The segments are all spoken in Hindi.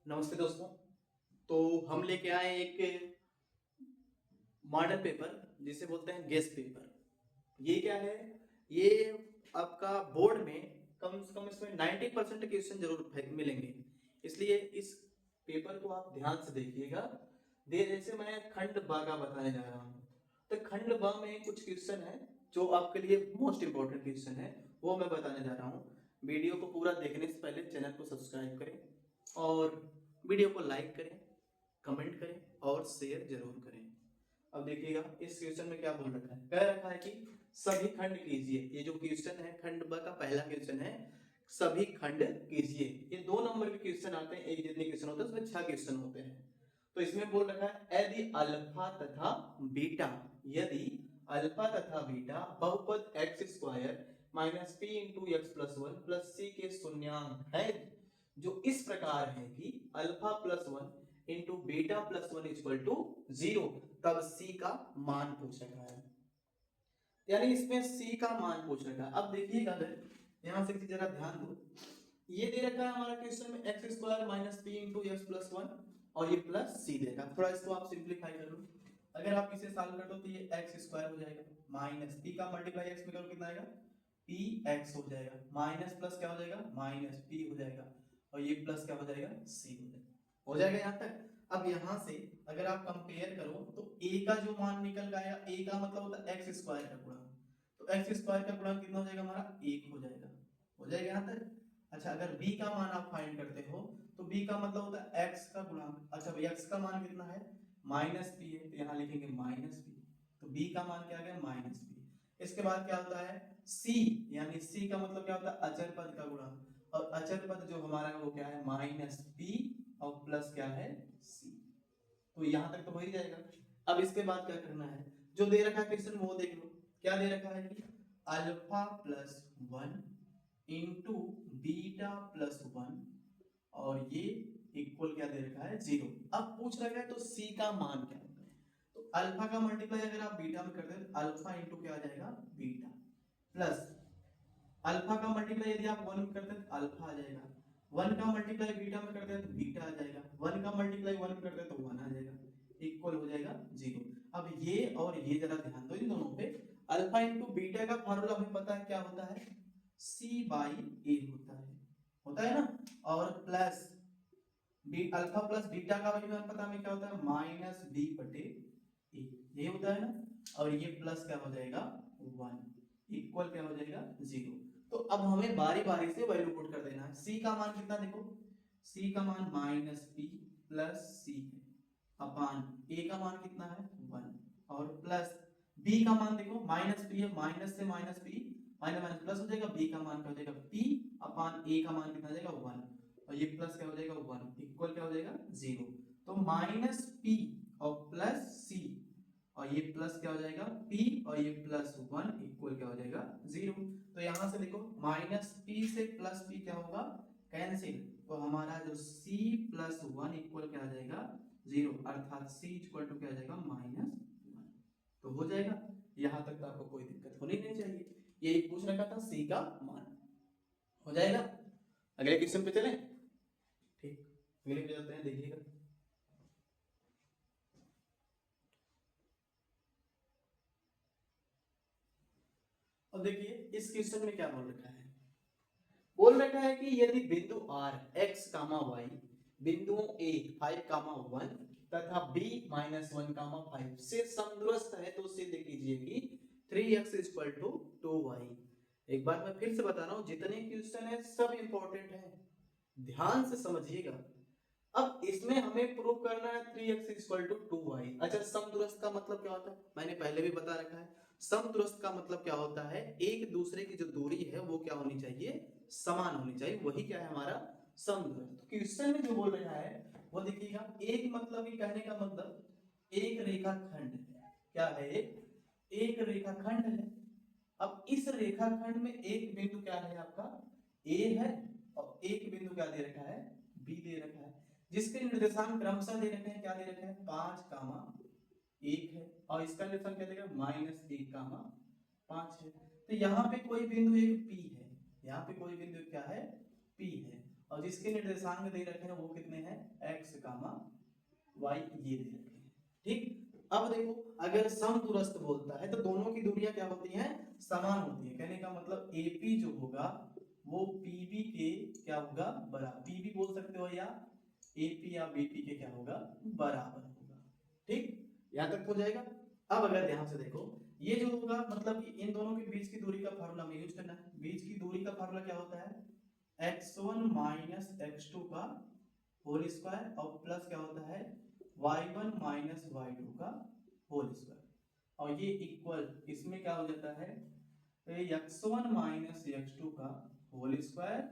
नमस्ते दोस्तों। तो हम लेके आए एक मॉडल पेपर जिसे बोलते हैं गेस पेपर। ये क्या है? ये आपका बोर्ड में कम से कम इसमें 90% क्वेश्चन जरूर मिलेंगे, इसलिए इस पेपर को आप ध्यान से देखिएगा। जैसे मैं खंड ब का बताने जा रहा हूँ, तो खंड ब में कुछ क्वेश्चन है जो आपके लिए मोस्ट इंपॉर्टेंट क्वेश्चन है, वो मैं बताने जा रहा हूँ। वीडियो को पूरा देखने से पहले चैनल को सब्सक्राइब करें और वीडियो को लाइक करें, कमेंट करें और शेयर जरूर करें। अब देखिएगा इस क्वेश्चन में क्या बोल रखा है। कह रखा है कि सभी खंड कीजिए। ये जो क्वेश्चन है खंड ब का पहला क्वेश्चन है, सभी खंड कीजिए। ये 2 नंबर के क्वेश्चन आते हैं, एक जितने क्वेश्चन होते हैं उसमें 6 क्वेश्चन होते हैं। तो इसमें बोल रखा है यदि अल्फा तथा बीटा, यदि अल्फा तथा बीटा बहुपद x square minus p into x plus one plus c के शून्यांक है जो इस प्रकार है कि alpha plus one into beta plus one equal to 0, तब सी का मान पूछ रखा है। यानी इसमें सी का मान पूछ रखा है। अब देखिएगा, यहां से जरा ध्यान दो। ये दे रखा है हमारा क्वेश्चन में x square minus p into x plus one और ये प्लस सी देगा। थोड़ा इसको आप सिंप्लीफाई कर लो। अगर आप इसे सॉल्व कर दो तो ये एक्स स्क्वायर हो जाएगा, माइनस पी का मल्टीप्लाई एक्स में करो कितना आएगा, पी एक्स हो जाएगा, माइनस प्लस क्या हो जाएगा, माइनस पी हो जाएगा और ये प्लस क्या हो जाएगा, सी हो जाएगा। हो जाएगा यहाँ तक। अब यहाँ से अगर आप कंपेयर करो तो a का जो मान निकल के आएगा, a का मतलब होता है एक्स स्क्वायर का गुणा, तो एक्स स्क्वायर का गुणा कितना हो जाएगा हमारा, 1 हो जाएगा। हो जाएगा यहाँ तक। अच्छा, अगर b का मान आप फाइंड करते हो तो b का मतलब होता है x का गुणा। अच्छा भाई x का मान कितना है, माइनस p है, तो यहाँ लिखेंगे माइनस p, तो b का मान क्या आ गया, माइनस p। इसके बाद क्या होता है c, यानी c का मतलब क्या होता है अचर पद का गुणा, और अचर पद जो हमारा है वो क्या है, माइनस p और प्लस क्या है, c। तो यहां तक तो हो ही जाएगा। अब इसके बाद क्या करना है, जो दे रखा है क्वेश्चन वो देख लो। क्या दे रखा है कि alpha plus one into beta plus one और ये इक्वल क्या दे रखा है, 0। अब पूछ रखा है तो सी का मान क्या होता है, तो अल्फा का मल्टीप्लाई अगर आप बीटा में करते हैं तो अल्फा इंटू क्या आ जाएगा, बीटा, प्लस अल्फा का मल्टीप्लाई यदि आप वन में करते हैं तो अल्फा आ जाएगा, वन का मल्टीप्लाई बीटा में करते हैं तो बीटा आ जाएगा, वन का मल्टीप्लाई वन में करते हैं तो वन आ जाएगा, इक्वल हो जाएगा 0। अब ये और ये जरा ध्यान दो इन दोनों पे। अल्फा इंटू बीटा का फार्मूला हमें पता है क्या होता है, सी बाई ए होता है ना, और plus b alpha plus beta का भी हमें पता है क्या होता है, माइनस बी बटे ए, ये होता है ना, और ये प्लस क्या हो जाएगा 1, इक्वल क्या हो जाएगा 0। तो अब हमें बारी बारी से वैल्यू पुट कर देना है। सी का मान कितना देखो, सी का मान माइनस पी प्लस सी है, अपान ए का मान कितना है 1, और प्लस बी का मान देखो माइनस पी है, माइनस से minus P minus minus plus हो जाएगा, बी का मान क्या हो जाएगा पी अपान ए का मान कितना हो जाएगा 1, और ये प्लस क्या हो जाएगा 1, इक्वल क्या हो जाएगा 0। तो माइनस पी और प्लस सी और ये प्लस क्या हो जाएगा p और ये प्लस 1 इक्वल क्या हो जाएगा 0। तो यहां से देखो माइनस p से प्लस p क्या होगा, कैंसिल, तो हमारा जो c प्लस 1 इक्वल क्या आ जाएगा 0, अर्थात c इक्वल टू क्या आ जाएगा माइनस 1। तो हो जाएगा, यहां तक तो आपको कोई दिक्कत होनी नहीं चाहिए। यही पूछ रखा था c का मान। हो जाएगा। अगले क्वेश्चन पे चलें। ठीक, अगले पे चलते हैं, देखिएगा। अब देखिए इस क्वेश्चन में क्या बोल रखा है, बोल रखा है कि यदि बिंदु r x कामा y बिंदुओं a 5 कामा 1 तथा b माइनस 1 कामा 5 से समदूरस्थ है तो सिद्ध कीजिए कि 3x इक्वल टू 2y। एक बार मैं फिर से बता रहा हूं, जितने क्वेश्चन है सब इंपॉर्टेंट है, ध्यान से समझिएगा। अब इसमें हमें प्रूव करना है 3x इक्वल टू 2y। अच्छा, समदूरस्थ का मतलब क्या होता है, मैंने पहले भी बता रखा है। समदूरस्थ का मतलब क्या होता है, एक दूसरे की जो दूरी है वो क्या होनी चाहिए, समान होनी चाहिए, वही क्या है हमारा समदूरस्थ। तो क्वेश्चन में जो बोल रहा है वो देखिएगा, एक मतलब ही कहने का मतलब एक रेखाखंड है। क्या है, एक रेखाखंड है। अब इस रेखाखंड में एक बिंदु क्या है आपका a है, और एक बिंदु क्या दे रखा है, b दे रखा है, जिसके निर्देशांक क्रमशः दे रखे हैं, क्या दे रखे हैं 5 कामा 1 है, और इसका निर्देशांक क्या देगा माइनस 1 कामा 5 है। तो यहाँ पे कोई बिंदु एक p है, यहाँ पे कोई बिंदु क्या है p है, और जिसके निर्देशांक दे रखे हैं वो कितने हैं, x, y ये दे रखे हैं। ठीक, अब देखो अगर समदूरस्थ बोलता है तो दोनों की दूरियां क्या होती हैं, समान होती है। कहने का मतलब AP जो होगा वो PB के क्या होगा, बराबर। PB बोल सकते हो या AP या BP के क्या होगा, बराबर होगा। ठीक, यहां तक हो जाएगा। अब अगर ध्यान से देखो ये जो होगा मतलब कि इन दोनों के बीच की दूरी का फार्मूला में यूज करना है। बीच की दूरी का फार्मूला क्या होता है, x1 माइनस x2 का होल स्क्वायर और प्लस क्या होता है y1 माइनस y2 का होल स्क्वायर, और ये इक्वल इसमें क्या हो जाता है x1 माइनस x2 का होल स्क्वायर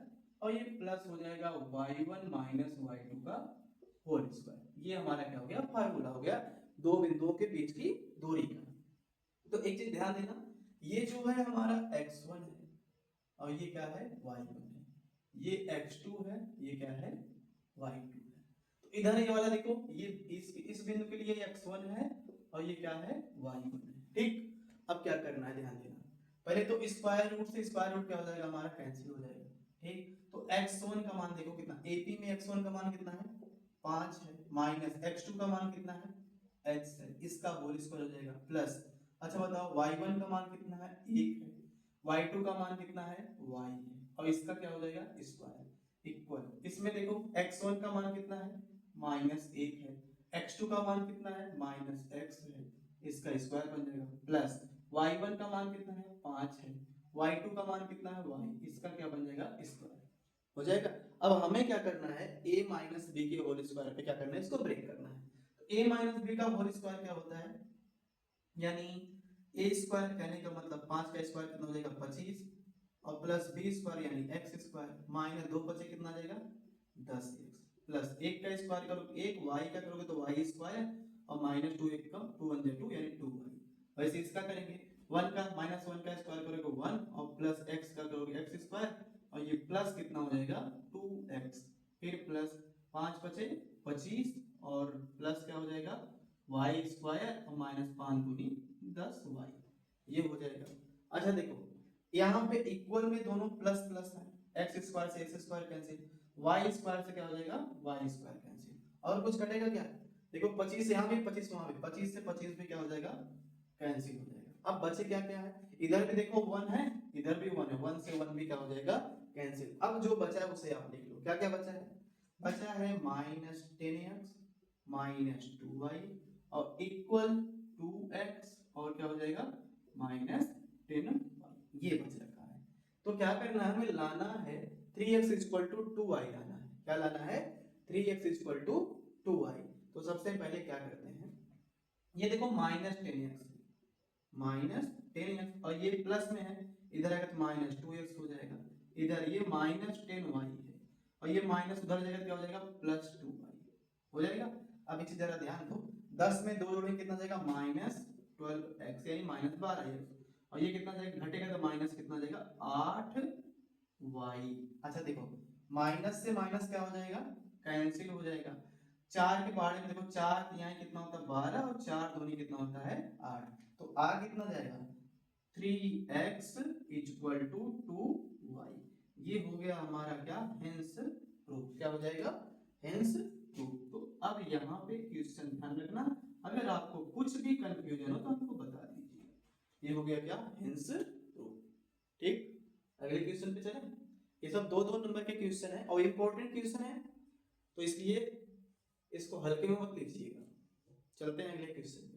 और ये प्लस हो जाएगा y1 माइनस y2 का होल स्क्वायर। ये हमारा क्या हो गया, फार्मूला हो गया दो बिंदुओं के बीच की दूरी का। तो एक चीज ध्यान देना, ये जो है हमारा x1 है और ये क्या है y1 है, ये x2 है, ये क्या है y2 है। तो इधर ये वाला देखो ये इस बिंदु के लिए x1 है और ये क्या है y1 है। ठीक, अब क्या करना है ध्यान देना, पहले तो स्क्वायर रूट से स्क्वायर रूट क्या हो जाएगा हमारा, कैंसिल हो जाएगा। ठीक, तो x1 का मान देखो कितना, AP में x1 का मान कितना है 5 है, माइनस x2 का मान कितना है x है, इसका होल स्क्वायर हो जाएगा प्लस, अच्छा बताओ y1 का मान कितना है 1 है, y2 का मान कितना है y है, और इसका क्या हो जाएगा स्क्वायर इक्वल, इसमें देखो x1 का मान कितना है -1 है, x2 का मान कितना है -x है, इसका स्क्वायर बन जाएगा प्लस y1 का मान कितना है 5 है, y2 का मान कितना है y, इसका क्या बन जाएगा स्क्वायर हो जाएगा। अब हमें क्या करना है a माइनस b के होल स्क्वायर पे क्या करना है, इसको ब्रेक करना है। तो a माइनस b का होल स्क्वायर क्या होता है, यानी a स्क्वायर कहने का मतलब 5 का स्क्वायर कितना हो जाएगा 25 और प्लस b स्क्वायर यानी x स्क्वायर माइनस 2 बचे कितना आ जाएगा 10x प्लस 1 का स्क्वायर करो 1, y का करोगे तो y स्क्वायर और माइनस 2 1 का 2 1 2 यानी 2y। वैसे इसका करेंगे 1 का माइनस 1 का स्क्वायर करोगे 1 और प्लस x का करोगे x स्क्वायर और ये प्लस कितना हो जाएगा 2x, फिर प्लस 5 बचे 25 और प्लस क्या हो जाएगा y स्क्वायर और माइनस 5 दूनी 10y, ये हो जाएगा। अच्छा देखो यहाँ पे इक्वल में दोनों प्लस प्लस है, x स्क्वायर से x square cancel, y square से क्या हो जाएगा y स्क्वायर कैंसिल, और कुछ कटेगा क्या, देखो 25 यहाँ भी 25 वहां भी 25 से 25 भी क्या हो जाएगा कैंसिल हो जाएगा। अब बचे क्या क्या है, इधर भी देखो 1 है इधर भी 1 है, 1 से 1 भी क्या हो जाएगा कैंसिल। अब जो बचा है उसे आप लिख लो, क्या क्या बचा है, बचा है -10x माइनस 2y और इक्वल 2x और क्या हो जाएगा -10y, ये बच रखा है। तो क्या करना है हमें, लाना है 3x इक्वल टू 2y लाना है, क्या लाना है 3x इक्वल टू 2y। तो सबसे पहले क्या करते हैं, ये देखो -10x और ये प्लस में है, इधर आएगा तो -2x हो जाएगा, इधर ये -10y है और ये माइनस उधर जाएगा क्या हो जाएगा +2y हो जाएगा। अब एक चीज जरा ध्यान दो, 10 में 2 जोड़ेंगे कितना जाएगा -12x यानी -12x और ये कितना जाएगा घटेगा तो माइनस कितना जाएगा 8y। अच्छा देखो माइनस से माइनस क्या हो जाएगा कैंसिल हो जाएगा, 4 के पहाड़े में देखो 4 यहाँ कितना होता है 12 और 4 दूनी कितना होता है 8, तो आ कितना जाएगा 3x इक्वल टू 2y। ये हो गया हमारा क्या हेंस प्रूफ, क्या हो जाएगा हेंस प्रूफ। तो अब यहाँ पे क्वेश्चन ध्यान रखना, अगर आपको कुछ भी कंफ्यूजन हो तो हमको बता दीजिए। ये हो गया क्या हेंस प्रूफ। ठीक, अगले क्वेश्चन पे चलें। ये सब 2-2 नंबर के क्वेश्चन है और इंपॉर्टेंट क्वेश्चन है, तो इसलिए इसको हल्के में मत लीजिएगा। चलते हैं अगले क्वेश्चन पे।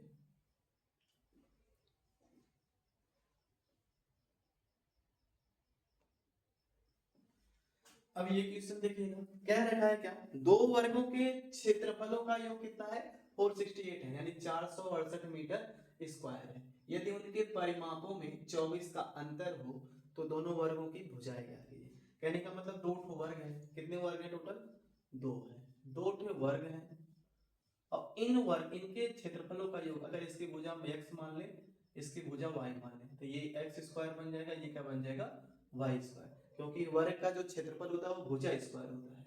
अब ये क्वेश्चन देखिएगा, कह रखा है क्या, दो वर्गों के क्षेत्रफलों का योग कितना है 468 है, यानी 468 मीटर स्क्वायर है। यदि उनके परिमापों में 24 का अंतर हो तो दोनों वर्गों की भुजाएं क्या है। कहने का मतलब 2 वर्ग है, कितने वर्ग है टोटल 2 है, 2 वर्ग है और इनके क्षेत्रफलों का योग, अगर इसकी भुजा हम x मान ले इसकी भुजा y मान ले तो ये x स्क्वायर बन जाएगा, ये क्या बन जाएगा y स्क्वायर, क्योंकि वर्ग का जो क्षेत्रफल होता है वो भुजा स्क्वायर होता है,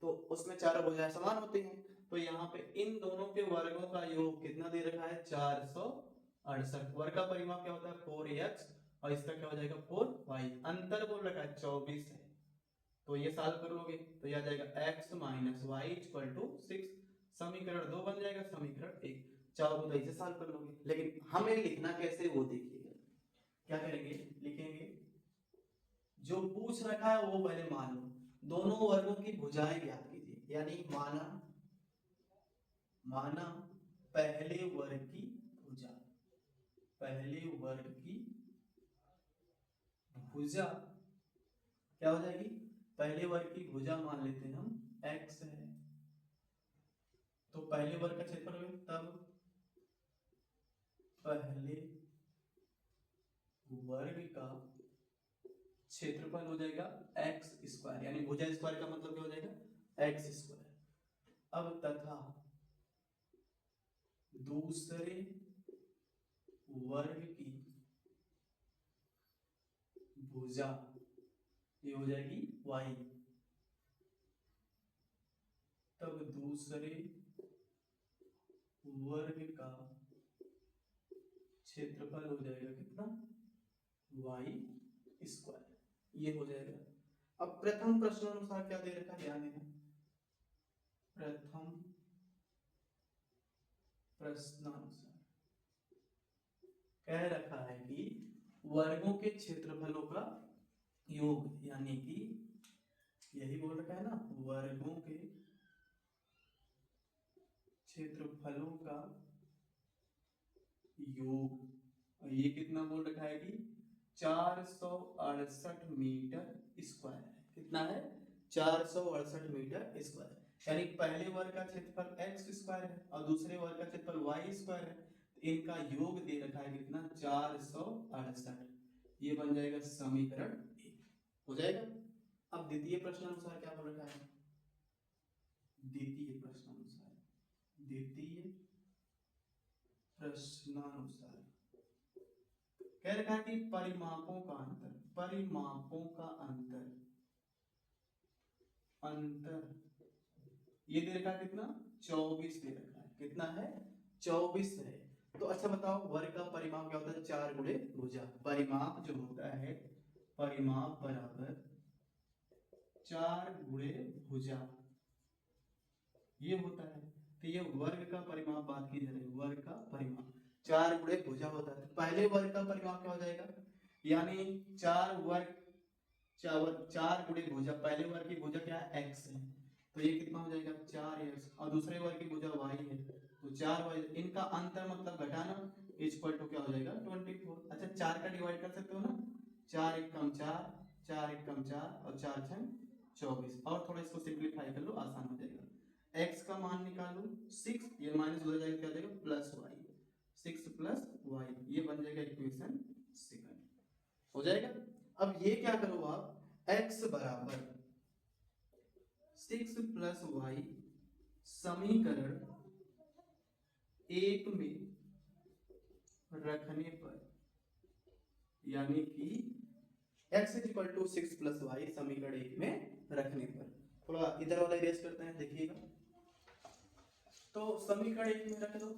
तो उसमें चारों भुजाएं समान होती हैं। तो यहाँ पे इन दोनों के वर्गों का योग कितना दे रखा है 468, वर्ग का परिमाप क्या होता है 4x और इसका क्या हो जाएगा 4y, अंतर बोल रखा है 24 है, तो ये सॉल्व कर लोगे तो ये आ जाएगा x minus y equal to 6। समीकरण 2 बन जाएगा, समीकरण 1। चाहो तो इसे सॉल्व कर लोगे, लेकिन हमें लिखना कैसे वो देखिएगा। क्या करेंगे, लिखेंगे जो पूछ रखा है वो पहले मान लो, दोनों वर्गों की भुजाएं ज्ञात कीजिए। यानी माना पहले वर्ग की भुजा, पहले वर्ग की भुजा क्या हो जाएगी, पहले वर्ग की भुजा मान लेते हैं हम x है, तो पहले वर्ग का क्षेत्रफल तब पहले वर्ग का क्षेत्रफल हो जाएगा एक्स स्क्वायर, यानी भुजा स्क्वायर का मतलब क्या हो जाएगा एक्स स्क्वायर। अब तथा दूसरे वर्ग की भुजा ये हो जाएगी y, तब दूसरे वर्ग का क्षेत्रफल हो जाएगा कितना y स्क्वायर, ये हो जाएगा। अब प्रथम प्रश्न अनुसार क्या दे रखा है ध्यान देना, प्रथम प्रश्नानुसार कह रखा है कि वर्गों के क्षेत्रफलों का योग, यानी कि यही बोल रखा है ना, वर्गों के क्षेत्रफलों का योग, और ये कितना बोल रखा है कि 468 मीटर स्क्वायर है। कितना है 468 मीटर स्क्वायर, यानी पहले वर्ग का क्षेत्रफल एक्स स्क्वायर है और दूसरे वर्ग का क्षेत्रफल वाई स्क्वायर है, तो इनका योग दे रखा है कितना 468, ये बन जाएगा समीकरण 1 हो जाएगा। अब द्वितीय प्रश्न अनुसार क्या बोल रखा है, द्वितीय प्रश्नानुसार कह रखा है कि परिमापों का अंतर ये दे रखा है कितना 24 दे रखा है, कितना है 24 है। तो अच्छा बताओ वर्ग का परिमाप क्या होता है, 4 गुणे भुजा, परिमाप जो होता है परिमाप बराबर 4 गुणे भुजा ये होता है। तो ये वर्ग का परिमाप बात की जा रही है, वर्ग का परिमाप 4 गुणे भुजा होता है। पहले वर्ग का परिमाप क्या हो जाएगा, यानी 4 गुणे भुजा, पहले वर्ग की भुजा क्या है x है, तो ये कितना हो जाएगा 4x, और दूसरे वर्ग की भुजा y है तो 4y, इनका अंतर मतलब घटाना इक्वल टू क्या हो जाएगा 24। अच्छा 4 का डिवाइड कर सकते हो ना, 4 1 कम 4, 4 1 कम 4 और 4 6 24, और थोड़ा इसको सिंपलीफाई कर लो आसान हो जाएगा। x का मान निकालो 6, ये माइनस हो जाएगा क्या हो जाएगा प्लस y, 6 प्लस y, ये बन जाएगा इक्वेशन सेकंड हो जाएगा। अब ये क्या करो आप x बराबर 6 प्लस y समीकरण 1 में रखने पर, यानी कि x equal to 6 plus y समीकरण 1 में रखने पर, थोड़ा इधर वाला इरेज करते हैं देखिएगा। तो समीकरण 1 में रख दो,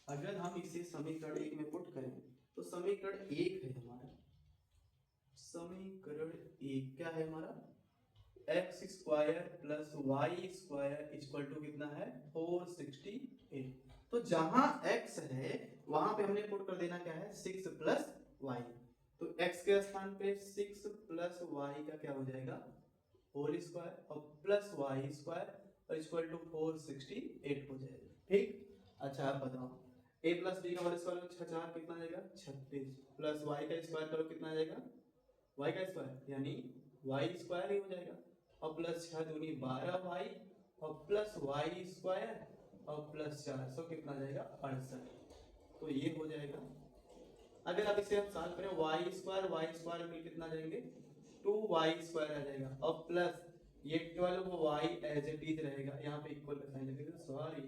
अगर हम इसे समीकरण 1 में पुट करें तो समीकरण 1 है हमारा, समीकरण 1 क्या है हमारा x square plus y square equal to कितना है 468। तो जहां x है वहां पे हमने पुट कर देना क्या है 6 प्लस वाई, तो x के स्थान पे 6 प्लस वाई का क्या हो जाएगा होल स्क्वायर और plus y square equal to 468 हो जाएगा। ठीक, अच्छा आप बताओ a प्लस b का होल स्क्वायर 4 कितना जाएगा 36, प्लस y का स्क्वायर करो कितना जाएगा y का स्क्वायर, यानी y स्क्वायर ही हो जाएगा, और प्लस 6 दूनी 12y और प्लस y स्क्वायर और प्लस 400 कितना जाएगा 68, तो ये हो जाएगा। अगर आप इसे हम सॉल्व करें y स्क्वायर में कितना जाएंगे 2y स्क्वायर आ जाएगा, और प्लस ये 12y एज इट इज रहेगा, यहाँ पे इक्वल का साइन लगेगा, सॉरी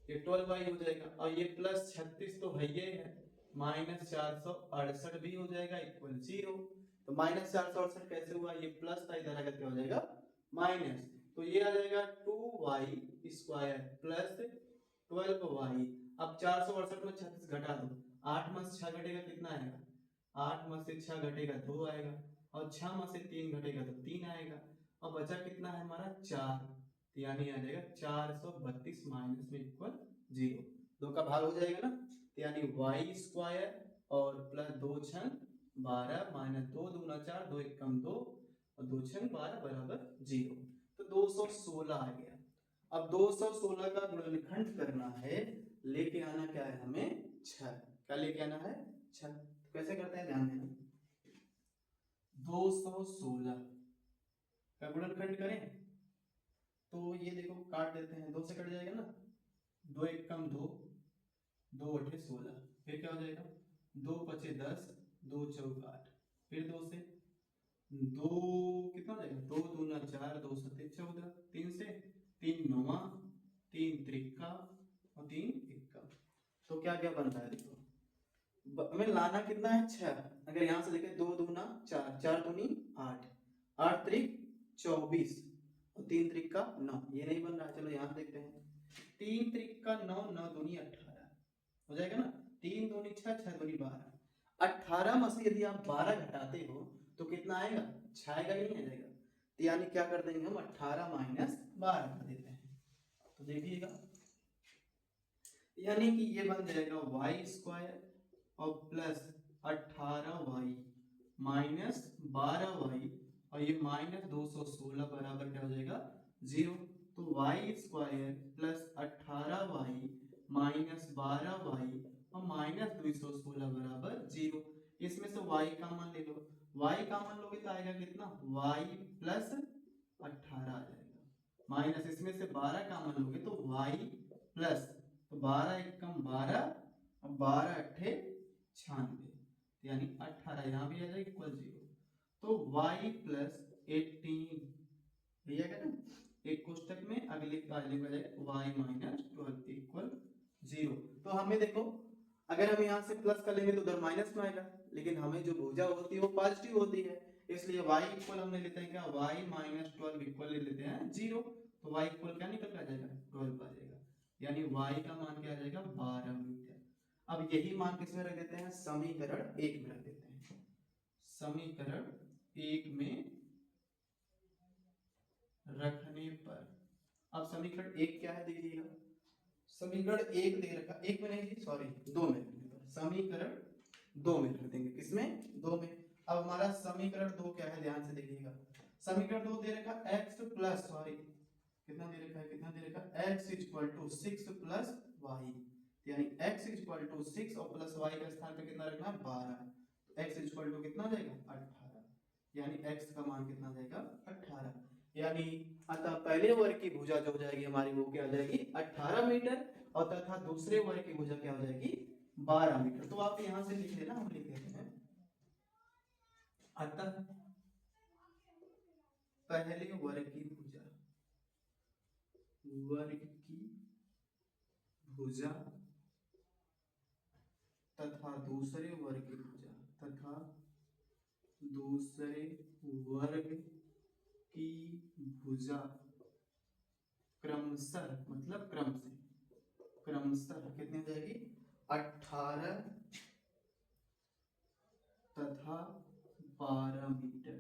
ये 12y हो जाएगा, और ये प्लस 36 तो है ये है, माइनस 468 भी हो जाएगा इक्वल 0। तो माइनस 468 कैसे हुआ, ये प्लस था इधर आकर क्या हो जाएगा माइनस, तो ये आ जाएगा 2y स्क्वायर प्लस 12y। अब 468 में 36 घटा दो, 8 में से 6 घटेगा कितना आएगा, 8 में से 6 घटेगा 2 आएगा, और 6 में से 3 घटेगा तो 3 आएगा। और बचा कितना है हमारा 4, तो यानी आ जाएगा 432 माइनस में इक्वल 0। 2 का भाग हो जाएगा ना, तो यानी वाई स्क्वायर और प्लस 2 छंग 12 माइनस 2 दूना 4 2 एक कम 2 और 2 छंग 12 बराबर 0। तो 216 आ गया। अब 216 का गुणनखंड करना है, लेके आना क्या है हमें 6। क्या लेके आना है 6। कैसे करते हैं ध्यान देना। 216 का गुणनखंड करें तो ये देखो काट देते हैं, 2 से कट जाएगा ना, 2 एक कम 2 2 अठे 16, फिर क्या हो जाएगा 2 पचे 10 2 चौक 8, फिर 2 से 2 कितना हो जाएगा 2 दूना 4 2 सत्ते 14, 3 से 3 नौवा 3 त्रिका और 3 इक्का। तो क्या क्या बन रहा है देखो, हमें लाना कितना है 6। अगर यहाँ से देखें 2 दूना 4 4 दूनी 8 8 त्रिक 24 और 3 त्रिक का 9, ये नहीं बन रहा। चलो यहाँ देखते हैं 3 त्रिक का 9 9 दूनी 18 हो जाएगा ना, 3 दूनी 6 6 दूनी 12। 18 में से यदि आप 12 घटाते हो तो कितना आएगा 6 आएगा कि नहीं आ जाएगा। तो यानी क्या कर देंगे हम 18 माइनस 12 कर देते हैं। तो देखिएगा यानी कि ये बन जाएगा वाई स्क्वायर और प्लस 18y माइनस 12y और ये माइनस 216 बराबर क्या हो जाएगा 0। तो Y square plus 18y minus 12y और माइनस 216 बराबर 0। इसमें से y का मान ले लो, y का मान लोगे तो आएगा कितना y प्लस 18 आ जाएगा, माइनस इसमें से 12 का मान लोगे तो y प्लस, तो 12 एक कम 12 और 12 अट्ठे 96, यानी 18 यहाँ भी आ जाएगा इक्वल 0। तो y प्लस 18 भैया क्या ना, एक कोष्टक में अगले का जाएगा y माइनस 12 इक्वल 0। तो हमें देखो अगर हम यहाँ से प्लस कर लेंगे तो उधर माइनस में आएगा, लेकिन हमें जो भुजा होती है वो पॉजिटिव होती है, इसलिए y इक्वल हमने लेते हैं क्या y माइनस 12 इक्वल ले लेते हैं 0। तो y इक्वल क्या निकल कर आ जाएगा 12 आ जाएगा, यानी y का मान क्या आ जाएगा 12 मीटर। अब यही मान किसमें रख देते हैं समीकरण 1 में रख देते हैं। समीकरण 1 में रखने पर, अब समीकरण 1 क्या है देखिएगा, समीकरण 1 दे रखा 1 में नहीं सॉरी 2 में, समीकरण 2 में रख देंगे, किसमें 2 में। अब हमारा समीकरण 2 क्या है ध्यान से देखिएगा, समीकरण 2 दे रखा x प्लस सॉरी कितना दे रखा है, कितना दे रखा है x equal to 6 plus y, यानी x इक्वल टू 6 और प्लस y के स्थान पे कितना रखना है 12, तो x इक्वल टू कितना जाएगा 18, यानी x का मान कितना जाएगा 18। यानी अतः पहले वर्ग की भुजा जो हो जाएगी हमारी वो क्या हो जाएगी 18 मीटर और तथा दूसरे वर्ग की भुजा क्या हो जाएगी 12 मीटर। तो आप यहां से लिख लेना, हम लिख देते हैं अतः पहले वर्ग की भुजा तथा दूसरे वर्ग की भुजा तथा दूसरे वर्ग की भुजा क्रमशः मतलब क्रम से क्रमशः कितनी हो जाएगी 18 तथा 12 मीटर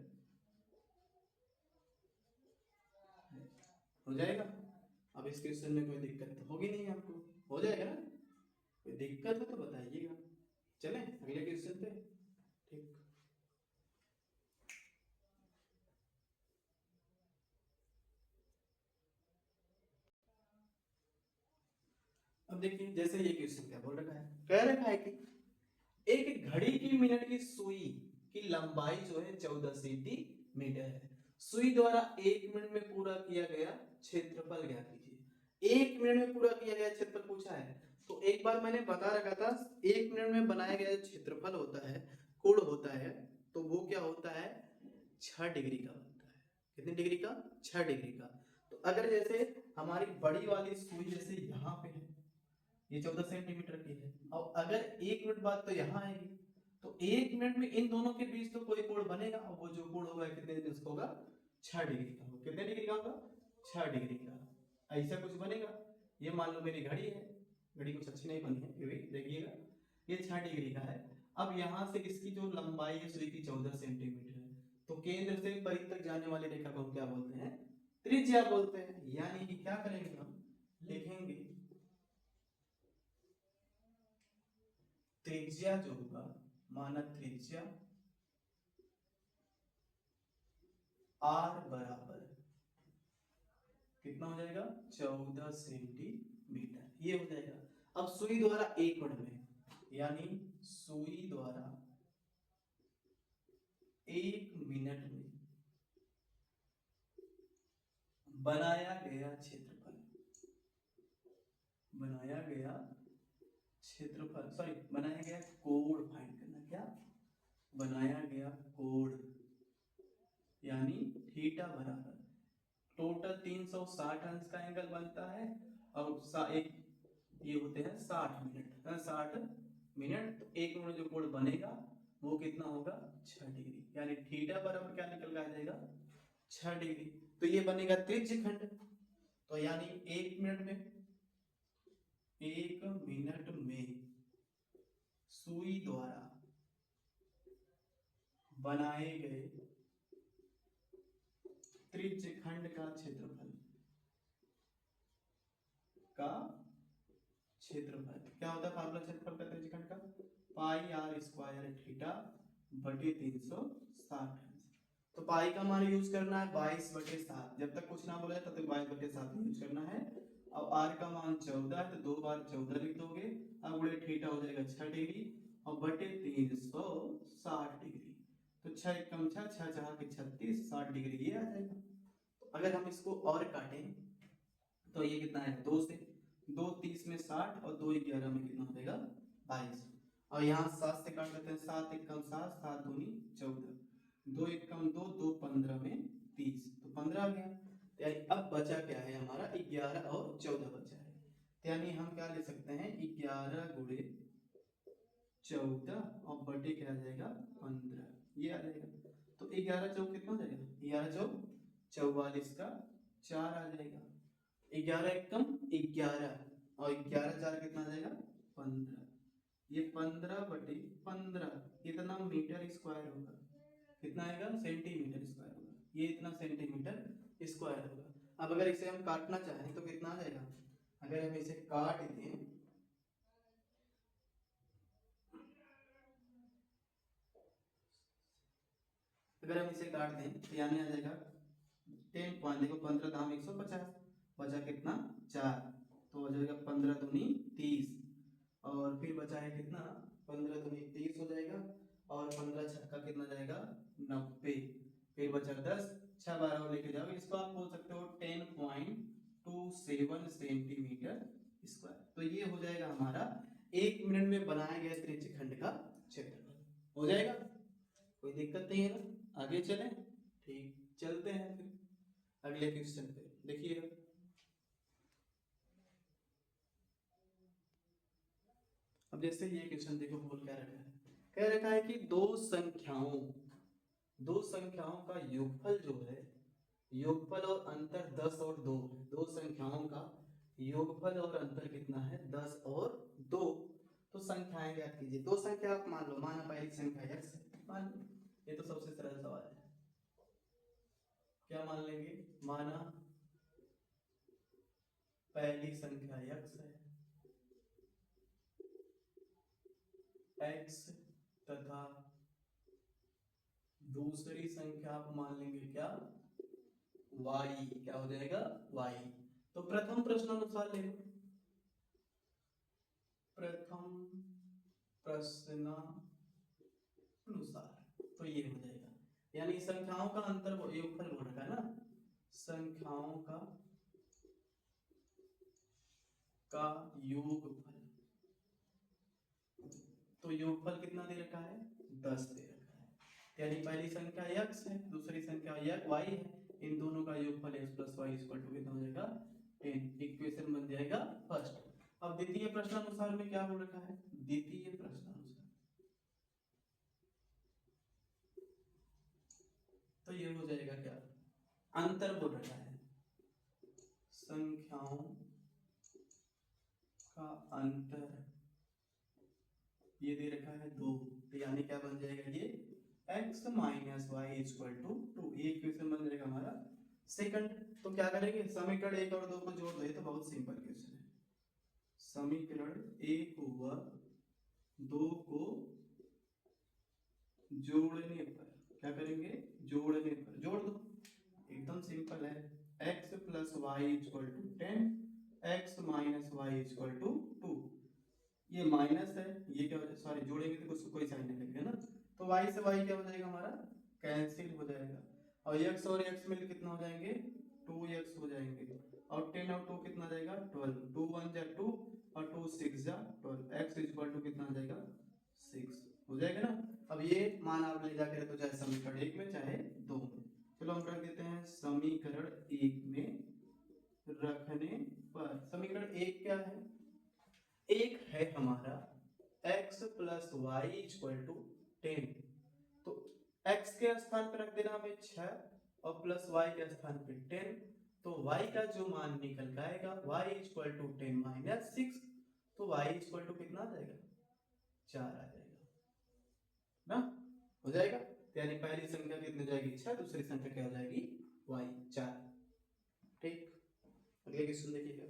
हो जाएगा। अब इस क्वेश्चन में कोई दिक्कत तो होगी नहीं, आपको हो जाएगा ना, कोई दिक्कत हो तो बताइएगा। चलें अगले क्वेश्चन पे। ठीक, अब देखिए जैसे ये क्वेश्चन क्या बोल रखा है, कह रखा है कि एक घड़ी की मिनट की सुई की लंबाई जो है 14 सेंटीमीटर है, सुई द्वारा 1 मिनट में पूरा किया गया क्षेत्रफल ज्ञात कीजिए। 1 मिनट में पूरा किया गया क्षेत्रफल पूछा है, तो एक बार मैंने बता रखा था 1 मिनट में बनाया गया क्षेत्रफल होता है कोण होता है, तो वो क्या होता है 6 डिग्री का होता है। कितने डिग्री का 6 डिग्री का। तो अगर जैसे हमारी बड़ी वाली सुई जैसे यहाँ पे है, ये 14 सेंटीमीटर की है, और अगर 1 मिनट बाद तो यहाँ आएगी, तो 1 मिनट में इन दोनों के बीच तो कोई कोण बनेगा, और वो जो कोण होगा कितने डिग्री का होगा 6 डिग्री का होगा। कितने डिग्री का होगा 6 डिग्री का। ऐसा कुछ बनेगा, ये मान लो मेरी घड़ी है, घड़ी कुछ अच्छी नहीं बनी है फिर भी देखिएगा, ये 6 डिग्री का है। अब यहाँ से इसकी जो लंबाई है सुई की 14 सेंटीमीटर है, तो केंद्र से परिधि तक जाने वाली रेखा को हम क्या बोलते हैं? त्रिज्या बोलते हैं। यानी कि क्या करेंगे हम, लिखेंगे त्रिज्या जो होगा, माना त्रिज्या r बराबर कितना हो जाएगा, 14 सेंटीमीटर, ये हो जाएगा। अब सुई द्वारा 1 मिनट में, यानी सुई द्वारा 1 मिनट में बनाया गया क्षेत्रफल, बनाया गया क्षेत्रफल, सॉरी बनाया गया कोण फाइंड करना, क्या बनाया गया कोण, यानी थीटा बराबर टोटल 360 अंश का एंगल बनता है और एक ये होते हैं 60 मिनट, 60 मिनट। तो 1 मिनट जो कोण बनेगा वो कितना होगा, 6 डिग्री, यानी थीटा बराबर क्या निकल कर आ जाएगा, 6 डिग्री। तो ये बनेगा त्रिज्य खंड। तो यानी 1 मिनट में, 1 मिनट में सुई द्वारा बनाए गए त्रिज्य खंड का क्षेत्रफल, क्या होता है फार्मूला क्षेत्रफल का त्रिज्य खंड का, पाई आर स्क्वायर थीटा बटे 360। तो पाई का मान यूज करना है 22/7, जब तक कुछ ना बोला जाए तब तक 22/7 यूज करना है। अब आर का मान 14 है तो 2 बार 14 लिख दोगे, अब गुणे थीटा हो जाएगा 6 डिग्री और बटे 360 डिग्री। तो 6 कम 6 6 4 के 36, 60 डिग्री ये आ जाएगा। तो अगर हम इसको और काटें तो ये कितना है, 2 से 2 30 में 60 और 2 11 में कितना हो जाएगा, 22। और यहाँ 7 से काट देते हैं, 7 1 कम 7, 7 दूनी 14, 2 1 कम 2, 2 15 में 30, तो 15 आ गया। यानी अब बचा क्या है हमारा, 11 और 14 बचा है। यानी हम क्या ले सकते हैं, 11 गुणे 14 और बटे क्या आ जाएगा, 15, ये आ जाएगा। तो 11 चौक कितना हो जाएगा, 11 चौक 44 का 4 आ जाएगा। 11 एक कम 11 और 11 4 कितना आ जाएगा, 15। ये 15/15 कितना मीटर स्क्वायर होगा, कितना आएगा, सेंटीमीटर स्क्वायर होगा। ये इतना सेंटीमीटर स्क्वायर होगा। अब अगर इसे हम काटना चाहें तो कितना आ जाएगा, अगर हम इसे काट दें, अगर हम इसे काट दें तो यानी आ जाएगा 10 पॉइंट, देखो 15 दाम 150, बचा कितना 4, तो हो जाएगा 15 दूनी 30 और फिर बचा है कितना, 15 दूनी 30 हो जाएगा और 15 छक्का कितना जाएगा, 90, फिर बचा 10, 6 12 और लेके जाओ, इसको आप बोल सकते हो 10.27 सेंटीमीटर स्क्वायर। तो ये हो जाएगा हमारा 1 मिनट में बनाया गया त्रिज्य खंड का क्षेत्रफल, हो जाएगा, कोई दिक्कत नहीं है ना, आगे चलें। ठीक, चलते हैं फिर अगले क्वेश्चन पे। देखिए अब जैसे ये क्वेश्चन देखो, बोल क्या रखा है, कह रखा है कि दो संख्याओं का योगफल जो है, योगफल और अंतर 10 और 2, दो संख्याओं का योगफल और अंतर कितना है, 10 और 2। तो संख्याएं ज्ञात कीजिए। दो संख्या आप मान लो, माना पहली संख्या x मान लो, ये तो सबसे सरल सवाल है, क्या मान लेंगे, माना पहली संख्या x है, x तथा दूसरी संख्या आप मान लेंगे क्या, y, क्या हो जाएगा y। तो प्रथम प्रश्न अनुसार ले लो, प्रथम प्रश्न अनुसार, तो ये हो जाएगा, यानी संख्याओं का अंतर योगफल बोल रखा है ना, संख्याओं का योगफल, तो योगफल कितना दे रखा है, 10 दे रखा है। यानी पहली संख्या x है, दूसरी संख्या y है, इन दोनों का योगफल x + y = कितना हो जाएगा, 10। इक्वेशन बन जाएगा फर्स्ट। अब द्वितीय प्रश्न अनुसार में क्या बोल रखा है, द्वितीय प्रश्न अनुसार तो ये हो जाएगा क्या, अंतर बोल रखा है, संख्याओं का अंतर ये दे रखा है 2, तो यानी क्या बन जाएगा ये x minus y equal to 2। ये क्वेश्चन बन जाएगा हमारा सेकंड। तो क्या करेंगे, समीकरण 1 और 2 को जोड़ दो। ये तो बहुत सिंपल क्वेश्चन है। समीकरण 1 व 2 को जोड़ने पर क्या करेंगे, जोड़ने पर जोड़ दो, एकदम सिंपल है। x plus y equal to 10, x minus y equal to 2। ये माइनस है, ये क्या हो जाएगा, सॉरी जोड़ेंगे तो कुछ कोई साइन नहीं लगेगा ना, तो y से y क्या हो जाएगा हमारा, कैंसिल हो जाएगा। और x और x मिल कितना हो जाएंगे, 2x हो जाएंगे। और 10 और 2 कितना आ जाएगा, 12। 2 1 जा 2 और 2 6 जा 12। x इक्वल टू कितना आ जाएगा, 6 हो जाएगा ना। अब ये मान आप ले जाकर तो चाहे समीकरण 1 में चाहे 2 में, चलो हम रख देते हैं समीकरण 1 में रखने पर। समीकरण 1 क्या है, एक है हमारा x plus y equal to 10। तो x के स्थान पर रख देना हमें 6 और प्लस y के स्थान पे 10। तो y का जो मान निकल के आएगा y इक्वल टू 10 माइनस 6, तो y इक्वल टू कितना आ जाएगा, 4 आ जाएगा ना, हो जाएगा। यानी पहली संख्या कितनी जाएगी 6, दूसरी संख्या क्या हो जाएगी y 4। ठीक, अगले क्वेश्चन देखिएगा।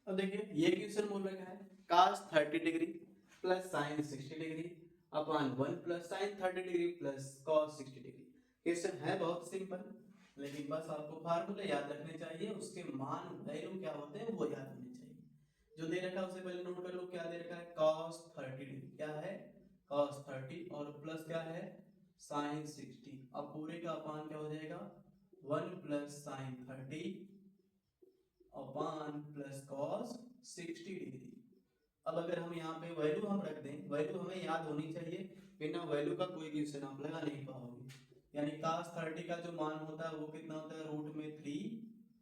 अब देखिए ये क्वेश्चन बोल रखा है cos 30 degree plus sin 60 degree upon 1 plus sin 30 degree plus cos 60 degree. Question है बहुत सिंपल, लेकिन बस आपको फार्मूले याद रखने चाहिए, उसके मान वैल्यू क्या होते हैं वो याद होने चाहिए। जो दे रखा है उसे पहले नोट कर लो, क्या दे रखा है cos 30 डिग्री, क्या है cos 30 और प्लस क्या है sin 60। अब पूरे का अपान क्या हो जाएगा 1 plus sin 30 upon plus cos 60 degree. अब अगर हम यहाँ पे वैल्यू हम रख दें, वैल्यू हमें याद होनी चाहिए, बिना वैल्यू का कोई क्वेश्चन आप लगा नहीं पाओगे। यानी cos 30 का जो मान होता है वो कितना होता है रूट में 3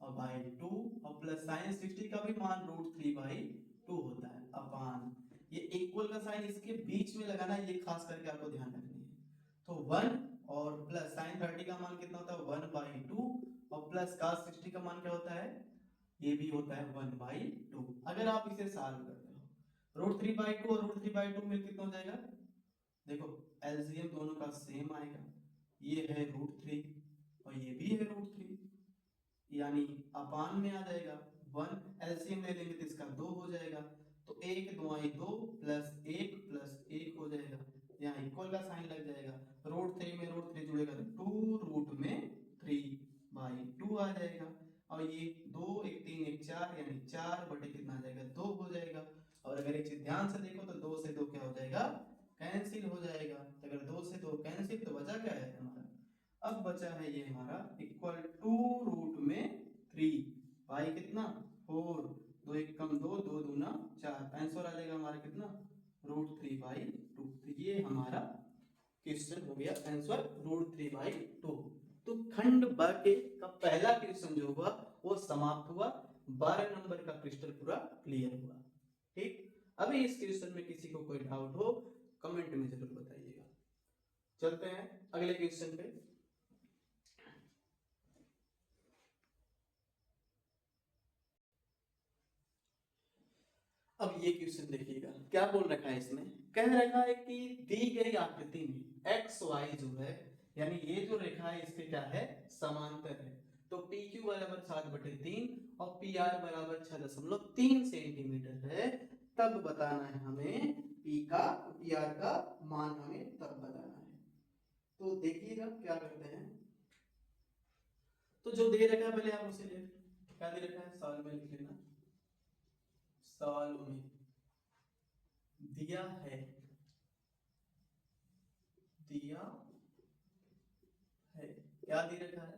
और बाई 2, और प्लस sin 60 का भी मान रूट 3 बाई 2 होता है अपॉन, ये इक्वल का साइन इसके बीच में लगाना है, ये खास करके आपको ध्यान रखनी है। तो 1 और प्लस sin 30 का मान कितना होता है 1 बाई 2 और प्लस cos 60 का मान क्या होता है, ये भी होता है 1 बाई 2। अगर आप इसे सॉल्व करते हो रूट 3 बाई 2 और रूट 3 बाई 2 मिल कितना हो जाएगा, देखो एलसीएम दोनों का सेम आएगा, ये है रूट 3 और ये भी है रूट 3, यानी अपान में आ जाएगा 1, एलसीएम ले लेंगे तो इसका 2 हो जाएगा, तो 1 2 2 प्लस 1 हो जाएगा, यहाँ इक्वल का साइन लग जाएगा। रूट 3 में रूट 3 जुड़ेगा तो 2 रूट में 3 बाई 2 आ जाएगा, और ये 2 1 3 1 4 यानी 4 बटे कितना आ जाएगा 2 हो जाएगा। और अगर एक चीज ध्यान से देखो तो 2 से 2 क्या हो जाएगा कैंसिल हो जाएगा, अगर 2 से 2 कैंसिल तो बचा क्या है हमारा, अब बचा है ये हमारा इक्वल टू रूट में 3 बाई कितना 4, 2 1 कम 2 2 दूना 4, आंसर आ जाएगा हमारा कितना रूट 3 बाई 2। तो ये हमारा क्वेश्चन हो गया आंसर रूट 3 बाई 2। तो खंड ब के का पहला क्वेश्चन जो हुआ वो समाप्त हुआ, 12 नंबर का क्वेश्चन पूरा क्लियर हुआ। ठीक, अभी इस क्वेश्चन में किसी को कोई डाउट हो कमेंट में जरूर बताइएगा। चलते हैं अगले क्वेश्चन पे। अब ये क्वेश्चन देखिएगा क्या बोल रखा है, इसमें कह रखा है कि दी गई आकृति में एक्स वाई जो है, यानी ये जो रेखा है इसके क्या है समांतर है। तो पी क्यू बराबर 7/3 और पी आर बराबर 6.3 सेंटीमीटर है, तब बताना है हमें पी का पी आर का मान हमें तब बताना है। तो देखिएगा क्या करते हैं, तो जो दे रखा है पहले आप उसे ले, क्या दे रखा है सॉल्व में लिख लेना, सॉल्व में दिया है क्या दे रखा है,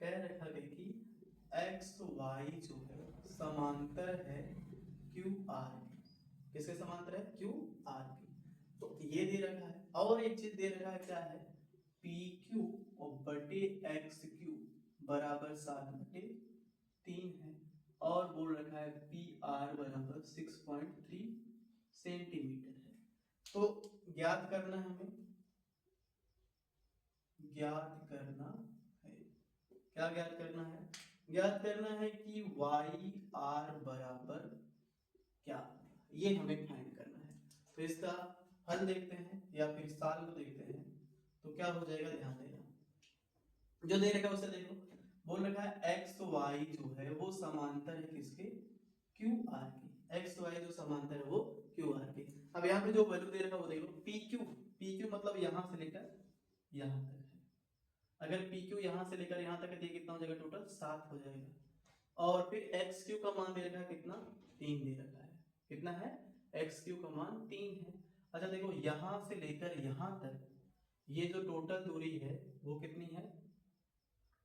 कह रखा है कि एक्स वाई जो है समांतर है क्यू आर की, किसके समांतर है क्यू आर की, तो ये दे रखा है। और एक चीज दे रखा है क्या है पी क्यू और बटे एक्स क्यू बराबर 7/3 है, और बोल रखा है पी आर बराबर 6.3 सेंटीमीटर है। तो ज्ञात करना है हमें, ज्ञात करना है, क्या ज्ञात करना है, ज्ञात करना है कि वाई आर बराबर क्या, ये हमें फाइंड करना है। तो इसका हल देखते हैं या फिर साल को देखते हैं। तो क्या हो जाएगा, ध्यान देना, जो दे रखा है उसे देखो। बोल रखा है एक्स वाई जो है वो समांतर है किसके, क्यू आर के। एक्स वाई जो समांतर है वो क्यू आर के। अब यहाँ पे जो वैल्यू दे रखा है वो देखो, पी क्यू। पी क्यू मतलब यहाँ से लेकर यहाँ तक है। अगर पी क्यू यहाँ से लेकर यहाँ तक है तो ये कितना हो जाएगा, टोटल 7 हो जाएगा। और फिर एक्स क्यू का मान दे रखा है कितना, 3 दे रखा है। कितना है, एक्स क्यू का मान 3 है। अच्छा देखो, यहाँ से लेकर यहाँ तक ये जो टोटल दूरी है वो कितनी है,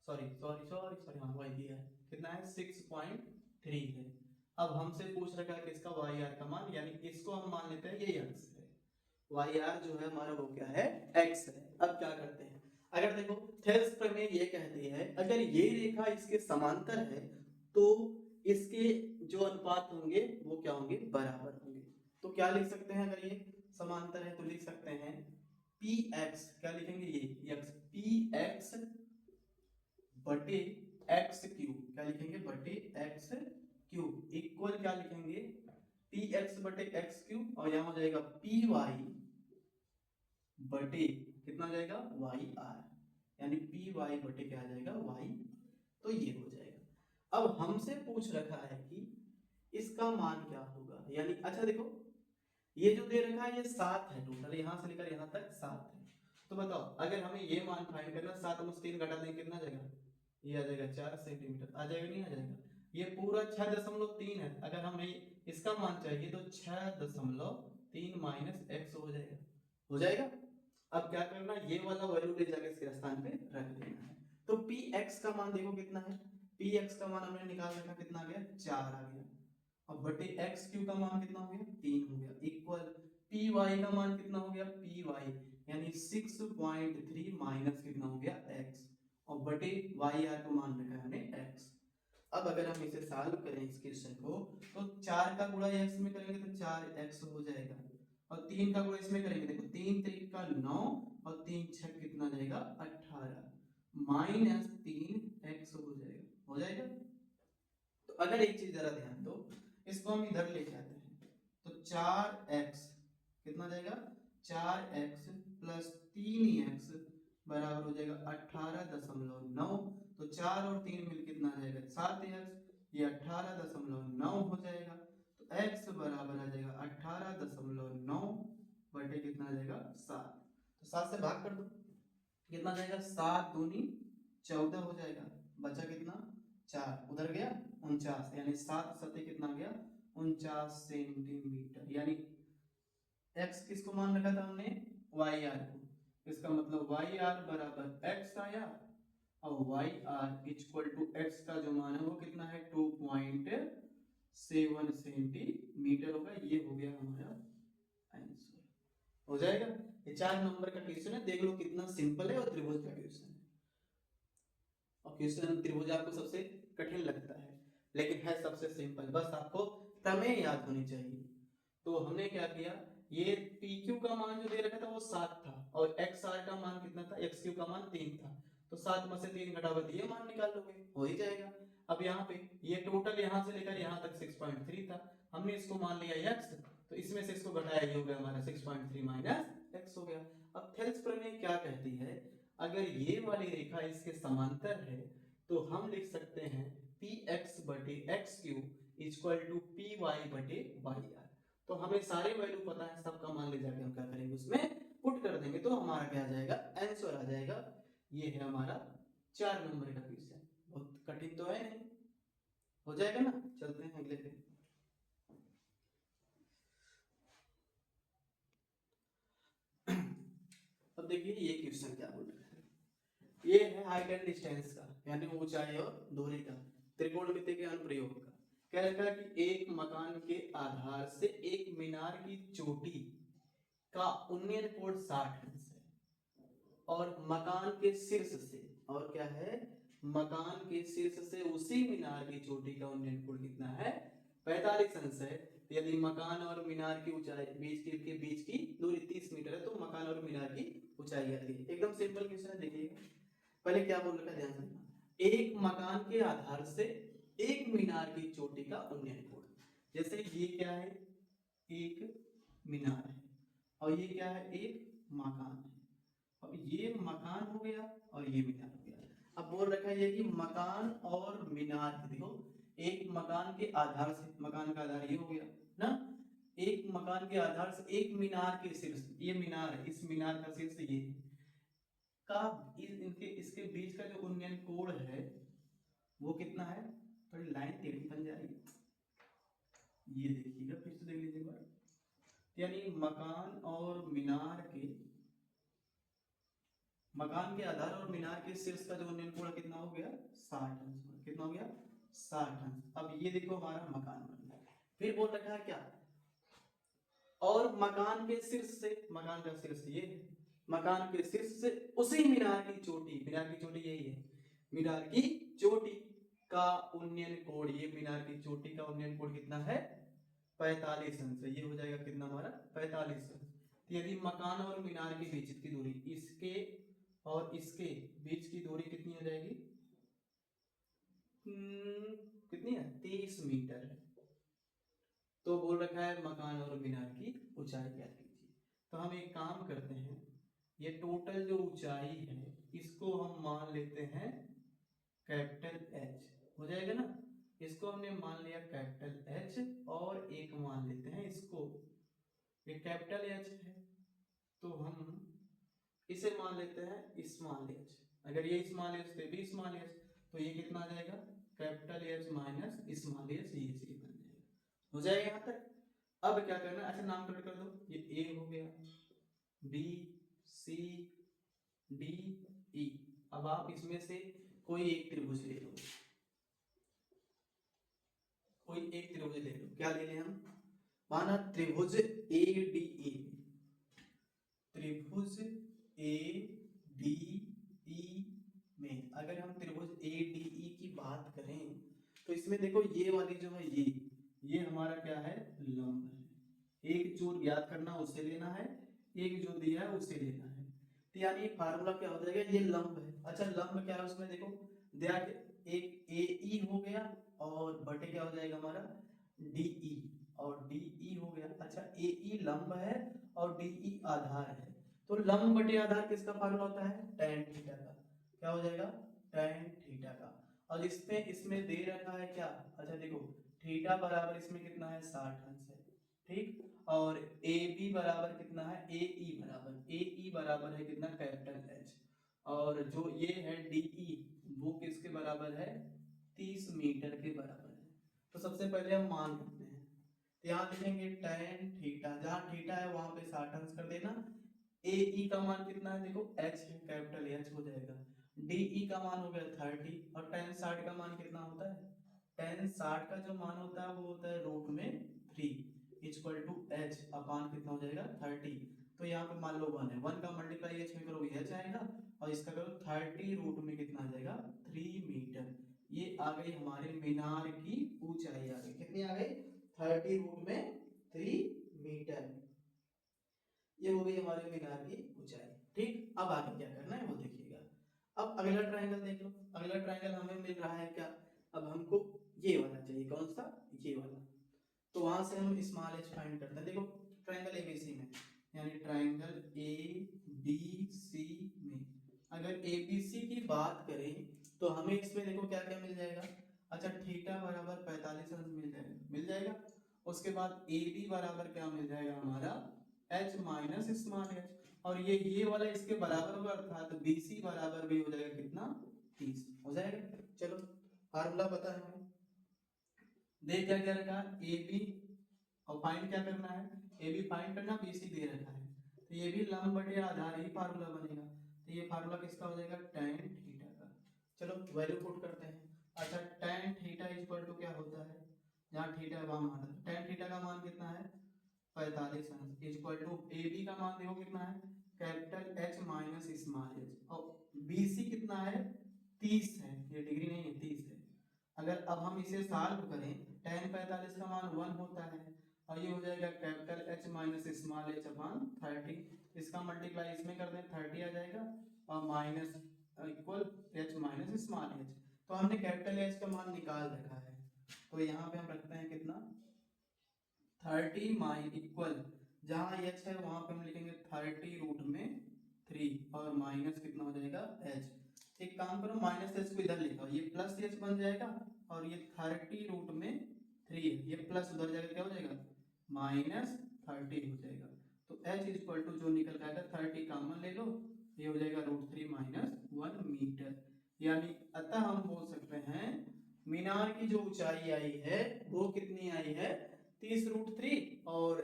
सॉरी सॉरी सॉरी सॉरी, हाँ वाई दिया है, कितना है 6.3 है। अब हमसे पूछ रखा है कि इसका वाई आर का मान, यानी इसको हम मान लेते हैं ये एक्स है, वाई आर जो है हमारा वो क्या है, एक्स है। अब क्या करते हैं, अगर देखो थेल्स प्रमेय ये कहती है अगर ये रेखा इसके समांतर है तो इसके जो अनुपात होंगे वो क्या होंगे, बराबर होंगे। तो क्या लिख सकते हैं, अगर ये समांतर है तो लिख सकते हैं पी एक्स, क्या लिखेंगे ये एक्स, पी एक्स बटे एक्स क्यू, क्या लिखेंगे, बटे एक्स क्यू इक्वल क्या लिखेंगे, पी एक्स बटे एक्स क्यू, और यहां हो जाएगा पी वाई बटे कितना जाएगा, वाई आर, यानी पी वाई बटे क्या आ जाएगा, वाई। तो ये हो जाएगा। अब हमसे पूछ रखा है कि इसका मान क्या होगा, यानी अच्छा देखो ये जो दे रखा है ये 7 है टोटल, यहां से लेकर यहां तक 7 है। तो बताओ अगर हमें ये मान फाइंड करना, 7 में 3 घटा देंगे कितना जाएगा, ये आ जाएगा 4 सेंटीमीटर, आ जाएगा नहीं आ जाएगा, ये पूरा 6.3 है। अगर हमें इसका मान चाहिए तो 6.3 माइनस एक्स हो जाएगा, हो जाएगा। अब क्या करना, ये वाला वैल्यू ले जाके इसके स्थान पे रख देना है। तो पी एक्स का मान देखो कितना है, पी एक्स का मान हमने निकाल रखा, कितना आ गया, 4 आ गया। अब बटे एक्स क्यू का मान कितना हो गया, 3 हो गया, इक्वल पी वाई का मान कितना हो गया, पी वाई यानी 6.3 माइनस कितना हो गया, एक्स, और बटे वाई आर का मान रखा है हमने एक्स। अब अगर हम इसे सॉल्व करें इस क्वेश्चन को, तो 4 का गुणा एक्स में करेंगे तो 4x हो जाएगा, और 3 का गुणा इसमें करेंगे, देखो 3 3 का 9 और 3 6 कितना जाएगा 18 माइनस 3x हो जाएगा, हो जाएगा। तो अगर एक चीज जरा ध्यान दो, इसको हम इधर ले जाते हैं तो 4x कितना जाएगा, 4x प्लस 3x बराबर हो जाएगा 18.9। तो 4 और 3 मिल कितना आ जाएगा 7x, ये 18.9 हो जाएगा। तो x बराबर आ जाएगा 18.9 बटे कितना आ जाएगा 7। तो 7 से भाग कर दो, कितना आ जाएगा, 7 दूनी 14 हो जाएगा, बचा कितना 4, उधर गया 49, यानी 7 सते कितना आ गया 49 सेंटीमीटर। यानी x किसको मान रखा था हमने, वाई आर को, इसका मतलब वाई आर बराबर x आया, और y r equal to x का जो मान है वो कितना है 2.7 सेंटीमीटर होगा। ये हो गया हमारा आंसर, हो जाएगा। ये 4 नंबर का क्वेश्चन है, देख लो कितना सिंपल है, और त्रिभुज का क्वेश्चन है। और क्वेश्चन त्रिभुज आपको सबसे कठिन लगता है, लेकिन है सबसे सिंपल, बस आपको प्रमेय याद होनी चाहिए। तो हमने क्या किया, ये PQ का मान जो दे रखा था वो 7 था, और XR का मान कितना था, XQ का मान 3 था। तो 7 में से 3 घटाओगे तो ये मान निकाल लोगे, हो ही जाएगा। अब यहाँ पे ये टोटल यहाँ से लेकर यहाँ तक 6.3 था, हमने इसको मान लिया x, तो इसमें से इसको घटाया, ये हो गया हमारा 6.3 माइनस x हो गया। अब थेल्स प्रमेय क्या कहती है, अगर ये वाली रेखा इसके समांतर है तो हम लिख सकते हैं पी एक्स बटे x q equal to p y बटे वाई आर। तो हमें सारे वैल्यू पता है, सबका मान ले जाके हम क्या करेंगे, उसमें पुट कर देंगे, तो हमारा क्या आ जाएगा, आंसर आ जाएगा। ये है हमारा 4 नंबर का क्वेश्चन, बहुत कठिन तो है नहीं, हो जाएगा ना। चलते हैं अगले पे। अब देखिए ये क्वेश्चन क्या बोल रहा है, ये है हाइट एंड डिस्टेंस का, यानी ऊंचाई और दूरी का, त्रिकोणमिति के अनुप्रयोग का। कह रखा है कि एक मकान के आधार से एक मीनार की चोटी का उन्नयन कोण 60 अंश है, और मकान के शीर्ष से, और क्या है, मकान के शीर्ष से उसी मीनार की चोटी का उन्नयन कोण कितना है, 45 अंश है। तो यदि मकान और मीनार की ऊंचाई बीच की दूरी 30 मीटर है तो मकान और मीनार की ऊंचाई आती है। एकदम सिंपल क्वेश्चन है, देखिएगा पहले क्या बोल रखा है, ध्यान रखना। एक मकान के आधार से एक मीनार की चोटी का उन्नयन कोण, जैसे ये क्या है, एक मीनार है, और ये क्या है, एक मकान है। अब ये मकान हो गया और ये मीनार हो गया। अब बोल रखा है ये कि मकान और मीनार के, देखो एक मकान के आधार से, मकान का आधार ये हो गया ना, एक मकान के आधार से एक मीनार के शीर्ष, ये मीनार है, इस मीनार का शीर्ष ये का इनके इसके बीच का जो उन्नयन कोण है वो कितना है, थोड़ी लाइन टेढ़ी बन जा रही है, ये देखिएगा फिर से देख लीजिए एक बार। यानी मकान और मीनार के, मकान के आधार और मीनार के शीर्ष का जो उन्नयन कोण कितना हो गया, 60 अंश। कितना हो गया, 60 अंश। अब ये देखो हमारा मकान बन गया। फिर बोल रखा है क्या, और मकान के शीर्ष से, मकान का शीर्ष ये है, मकान के शीर्ष से उसी मीनार की चोटी, मीनार की चोटी यही है, मीनार की चोटी का उन्नयन कोण, ये मीनार की चोटी का उन्नयन कोण कितना है, 45 अंश। ये हो जाएगा कितना हमारा, 45 अंश। तो यदि मकान और मीनार के बीच की दूरी, इसके और इसके बीच की दूरी कितनी हो जाएगी, कितनी है, 30 मीटर है। तो बोल रखा है मकान और मीनार की ऊंचाई ज्ञात कीजिए। तो हम एक काम करते हैं, ये टोटल जो ऊंचाई है इसको हम मान लेते हैं कैपिटल एच, हो जाएगा ना। इसको हमने मान लिया कैपिटल एच, और एक मान लेते हैं इसको, ये कैपिटल एच है तो हम इसे मान लेते हैं स्मॉल एच। अगर ये स्मॉल एच तो भी स्मॉल एच, तो ये कितना आ जाएगा, capital h minus small H, ये बन जाएगा। हो जाएगा यहाँ तक। अब क्या करना है, अच्छा नामकरण कर दो, ये ए हो गया, बी, सी, डी, ई। अब आप इसमें से कोई एक त्रिभुज ले लो, कोई एक त्रिभुज ले लो। क्या ले लें हम, माना त्रिभुज ए डी ई, त्रिभुज ए डी ई में अगर हम त्रिभुज ए डी ई की बात करें तो इसमें देखो ये वाली जो है, ये हमारा क्या है, लंब है। एक जो ज्ञात करना उसे लेना है, एक जो दिया है उसे लेना है। तो यानी फार्मूला क्या हो जाएगा, ये लंब है। अच्छा लंब क्या है, उसमें देखो दिया एक ए ई हो गया और बटे क्या हो जाएगा हमारा, डी ई, और डी ई हो गया। अच्छा ए ई लंब है और डी ई आधार है, तो लंब बटे आधार किसका फार्मूला होता है, tan थीटा का। क्या हो जाएगा, tan थीटा का। और इसमें दे रखा है क्या, अच्छा देखो थीटा बराबर इसमें कितना है, 60 अंश है, ठीक। और ए बी बराबर कितना है, ए ई बराबर है कितना, कैपिटल एच। और जो ये है डी ई वो किसके बराबर है, 30 मीटर के बराबर है। तो सबसे पहले हम मान लेते हैं, तो यहाँ लिखेंगे tan थीटा, जहाँ थीटा है वहां पे 60 अंश कर देना। ए ई का मान कितना है, देखो एच है, कैपिटल एच हो जाएगा। डी ई का मान हो गया 30, और tan 60 का मान कितना होता है, tan 60 का जो मान होता है वो होता है रूट में 3 इक्वल टू एच अपान कितना हो जाएगा 30। तो यहाँ पे मान लो 1 है, 1 का मल्टीप्लाई एच में करोगे एच आएगा, और इसका करो 30 रूट में कितना आ जाएगा, 3 मीटर। ये आ गई हमारे मीनार की ऊंचाई, आ गई कितनी आ गई, 30 रूट में 3 मीटर। ये हो गई हमारे मीनार की ऊंचाई, ठीक। अब आगे क्या करना है वो देखिएगा। अब अगला ट्रायंगल देख लो, अगला ट्रायंगल हमें मिल रहा है क्या, अब हमको ये वाला चाहिए, कौन सा, ये वाला। तो वहां से हम स्मॉल एच फाइंड करते हैं। देखो ट्रायंगल एबीसी में, यानी ट्रायंगल ए बी सी में अगर एबीसी की बात करें तो हमें इसमें देखो क्या क्या मिल जाएगा। अच्छा थीटा बराबर 45 अंश मिल जाएगा। उसके बाद ए बी बराबर क्या मिल जाएगा हमारा, एच माइनस स्मॉल एच, और ये वाला इसके बराबर होगा, अर्थात बी सी बराबर भी हो जाएगा कितना, 30 हो जाएगा। चलो फार्मूला पता है हमें, देख क्या क्या रखा है, ए बी, और फाइंड क्या करना है, ए बी फाइंड करना, बी सी दे रखा है, तो ये भी लंब बटे आधार ही फार्मूला बनेगा। तो ये फार्मूला किसका हो जाएगा, tan थीटा का। चलो वैल्यू पुट करते हैं। अच्छा tan थीटा इक्वल टू क्या होता है, जहाँ थीटा वहां मान, tan थीटा का मान कितना है, 45 अंश इक्वल टू ए बी का मान देखो कितना है, capital h minus small H, और बी सी कितना है, 30 है, ये डिग्री नहीं है 30 है। अगर अब हम इसे सॉल्व करें, tan 45 का मान 1 होता है, और ये हो जाएगा capital h minus small h upon 30, इसका मल्टीप्लाई इसमें कर दें 30 आ जाएगा, और minus equal H minus small H. तो हमने कैपिटल एच का मान निकाल रखा है, तो यहाँ पे हम रखते हैं कितना, 30 माइन इक्वल, जहाँ एच है वहां पे हम लिखेंगे 30 रूट में 3 और माइनस कितना हो जाएगा एच। एक काम करो, माइनस एच को इधर लिखो, ये प्लस एच बन जाएगा और ये 30 रूट में 3 है, ये प्लस उधर जाएगा क्या हो जाएगा माइनस 30 हो जाएगा। तो एच इक्वल टू जो निकल के आएगा 30 कॉमन ले लो, ये हो जाएगा √3 माइनस 1 मीटर। यानी अतः हम बोल सकते हैं मीनार की जो ऊंचाई आई है वो कितनी आई है 30√3 और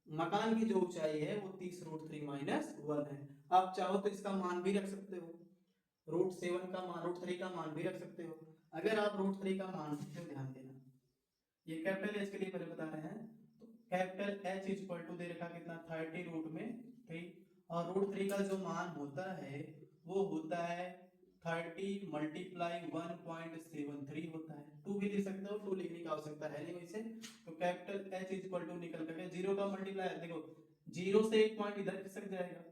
मकान की जो ऊंचाई है वो 30√3 माइनस 1 है। आप चाहो तो इसका मान भी रख सकते हो, √7 का मान, √3 का मान भी रख सकते हो। अगर आप √3 का मान रखते हो, ध्यान देना ये कैपिटल एच के लिए पहले बता रहे हैं, तो कैपिटल एच इक्वल टू दे रखा कितना 30 रूट में 3 और √3 का जो मान होता है वो होता है 30 मल्टीप्लाई 1.73 होता है। 2 भी लिख सकते हो, 2 लिखने की आवश्यकता है नहीं वैसे। तो कैपिटल एच इक्वल टू निकल करके 0 का मल्टीप्लाई, देखो 0 से एक पॉइंट इधर खिसक जाएगा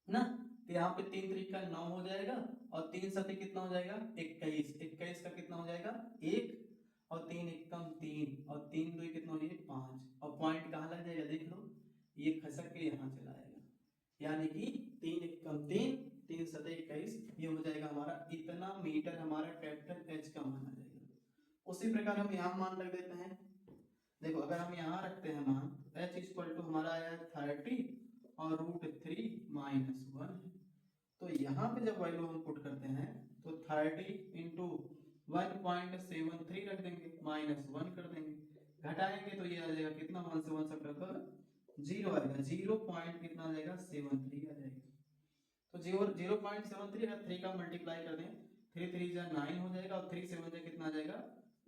ना, तो यहाँ पे 3 3 का 9 हो जाएगा और 3 7 कितना हो जाएगा 21, 21 का कितना हो जाएगा 1 और 3 1 कम 3 और 3 2 कितना हो जाएगा 5 और पॉइंट कहाँ लग जाएगा देख लो, ये खसक के यहाँ चला आएगा, यानी कि 3 1 कम 3 3 7 21, ये हो जाएगा हमारा इतना मीटर, हमारा कैपिटल एच का मान आ जाएगा। उसी प्रकार हम यहाँ मान रख देते हैं, देखो अगर हम यहाँ रखते हैं मान एच इक्वल टू हमारा आया 30 और √3 माइनस 1 है, तो यहाँ पे जब वैल्यू हम पुट करते हैं तो 30 इंटू 1.73 रख देंगे, माइनस 1 कर देंगे, घटाएंगे तो ये आ जाएगा कितना, 1 से 1 सब 0 आएगा, 0 पॉइंट कितना आ जाएगा 73 आ जाएगा। तो 0.73 अगर 3 का मल्टीप्लाई कर दें, 3 3 जा 9 हो जाएगा और 3 7 जा कितना आ जाएगा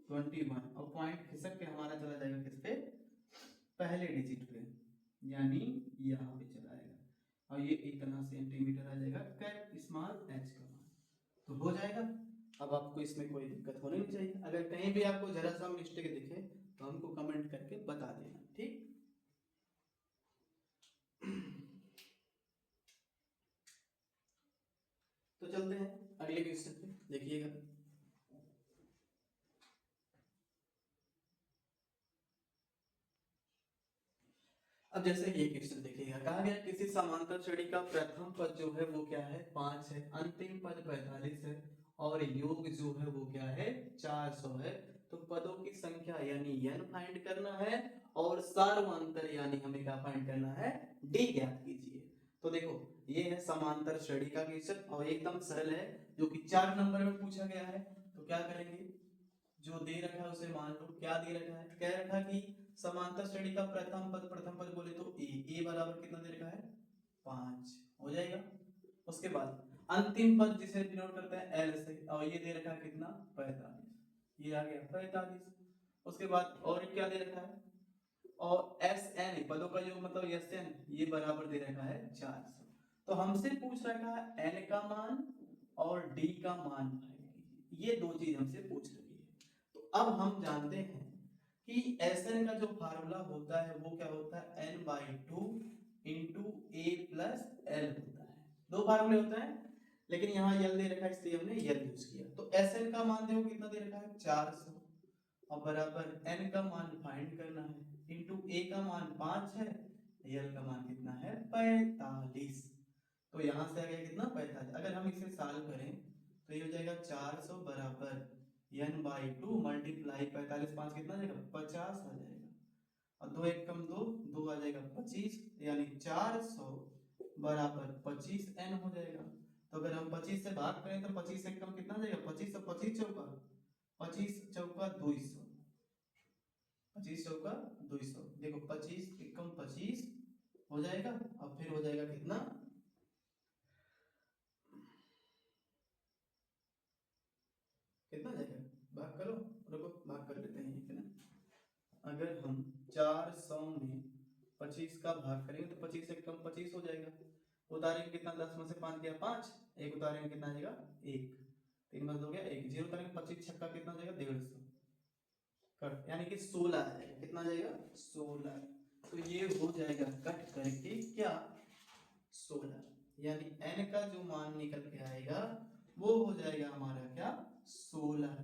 21 और पॉइंट खिसक के हमारा चला जाएगा किस पे, पहले डिजिट पे, यानी यहाँ पे चला आएगा और ये इतना सेंटीमीटर आ जाएगा कैप स्मॉल एच का मान, तो हो जाएगा। अब आपको इसमें कोई दिक्कत होनी नहीं चाहिए, अगर कहीं भी आपको जरा सा मिस्टेक दिखे तो हमको कमेंट करके बता देना, ठीक। तो चलते हैं अगले क्वेश्चन पे, देखिएगा। अब जैसे ये क्वेश्चन देखिएगा, कहा गया किसी समांतर श्रेणी का प्रथम पद जो है वो क्या है 5 है, अंतिम पद 45 है और योग जो है वो क्या है 400 है। तो पदों की संख्या यानी n फाइंड करना है और सार्वंतर यानी हमें क्या फाइंड करना है d ज्ञात कीजिए। तो देखो ये है समांतर श्रेणी का क्वेश्चन और एकदम सरल है, जो कि 4 नंबर में पूछा गया है। तो क्या करेंगे, जो दे रखा है उसे मान लो, क्या दे रखा है, कह रखा कि समांतर श्रेणी का प्रथम पद बोले तो ए बराबर कितना दे रखा है 5 हो जाएगा। उसके बाद अंतिम पद जिसे डिनोट करते हैं एल से, और ये दे रखा है कितना 45, ये आ गया 45। उसके बाद और क्या दे रखा है, और एस एन पदों का योग मतलब एस एन, ये बराबर दे रखा है 400। तो हमसे पूछ रखा है एन का मान और डी का मान, ये दो चीज हमसे पूछ रही है। तो अब हम जानते हैं कि एस एन का जो फार्मूला होता है वो क्या होता है n/2 इंटू ए प्लस एल होता है, दो फार्मूले होते हैं, लेकिन यहाँ यल दे रखा है इसलिए हमने यल यूज किया। तो एस एन का मान देखो कितना दे रखा है 400 और बराबर n का मान फाइंड करना है इंटू ए का मान 5 है, यल का मान कितना है 45। तो यहाँ से आ गया कितना 45, अगर हम इसे सॉल्व करें तो ये हो जाएगा 400 बराबर n/2 मल्टीप्लाई 45 5 कितना आ जाएगा 50 आ जाएगा और 2 1 कम 2 2 आ जाएगा 25, यानी 400 बराबर 25n हो जाएगा। तो अगर हम 25 से भाग करें तो 25 से कम कितना आ जाएगा 25 से 25 चौका 25 चौका 200, 25 चौका 200, देखो 25 एकम 25 हो जाएगा और फिर हो जाएगा कितना, कितना जाएगा भाग करो, रुको भाग कर लेते हैं है ना। अगर हम 400 में 25 का भाग करेंगे तो 25 से कम 25 हो जाएगा, उतारेंगे कितना 10 में से 5 गया 5, एक उतारेंगे कितना आएगा 1, 3 में हो गया 1, 0 उतारेंगे 25 छक्का कितना जाएगा 150 कट, यानी कि 16 आ जाएगा, कितना जाएगा 16। तो ये हो जाएगा कट करके क्या 16, यानी n का जो मान निकल के आएगा वो हो जाएगा हमारा क्या 16।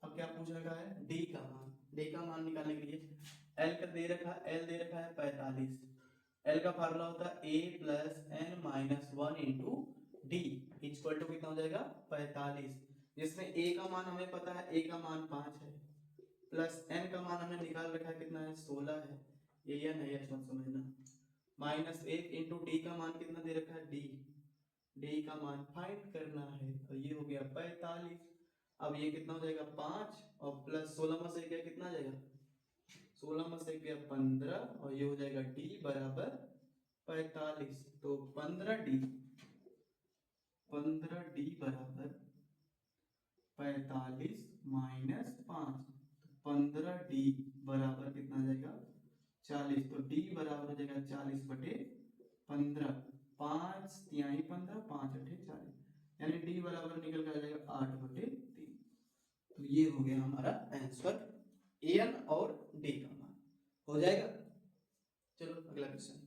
अब क्या पूछ रखा है डी का मान, डी का मान निकालने के लिए एल का दे रखा है, एल दे रखा है 45। एल का फार्मूला होता है a plus n minus 1 into d equal to कितना हो जाएगा 45, जिसमें a का मान हमें पता है, a का मान 5 है, प्लस n का मान हमने निकाल रखा है कितना है 16 है, ये या नहीं है समझना, माइनस 1 इंटू डी का मान कितना दे रखा है डी का मान फाइंड करना है, तो ये हो गया 45। अब ये कितना हो जाएगा 5 और प्लस 16 में से क्या कितना आ जाएगा 16 में से गया 15 और ये हो जाएगा d बराबर 45। तो 15d बराबर 45 माइनस 5, तो 15d बराबर कितना आ जाएगा 40। तो d बराबर हो जाएगा 40 बटे 15, 5 तिहाई 15, 5 अठे 40, यानी d बराबर निकल कर आ जाएगा 8 बटे 3। तो ये हो गया हमारा आंसर, an और d का मान हो जाएगा। चलो अगला क्वेश्चन।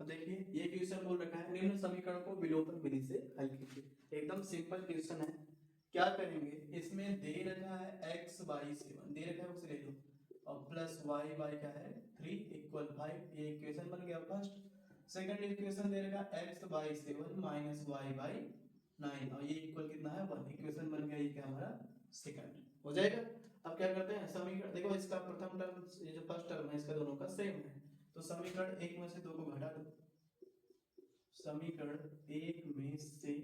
तो देखिए ये क्वेश्चन बोल रखा है निम्न समीकरण को विलोपन विधि से हल कीजिए। एकदम सिंपल क्वेश्चन है। क्या करेंगे, इसमें दे रखा है x बाई 7 दे रखा है उसे ले लो, और प्लस y बाई क्या है 3 इक्वल 5, ये इक्वेशन बन गया फर्स्ट। सेकंड इक्वेशन दे रखा है x by 7 minus y by 9 और ये इक्वल कितना है 1, इक्वेशन बन गया ये क्या हमारा सेकंड हो जाएगा। अब क्या करते हैं समीकरण, देखो इसका प्रथम टर्म ये जो फर्स्ट टर्म है इसका दोनों का सेम है, तो समीकरण 1 में से 2 को घटा दो, समीकरण 1 में से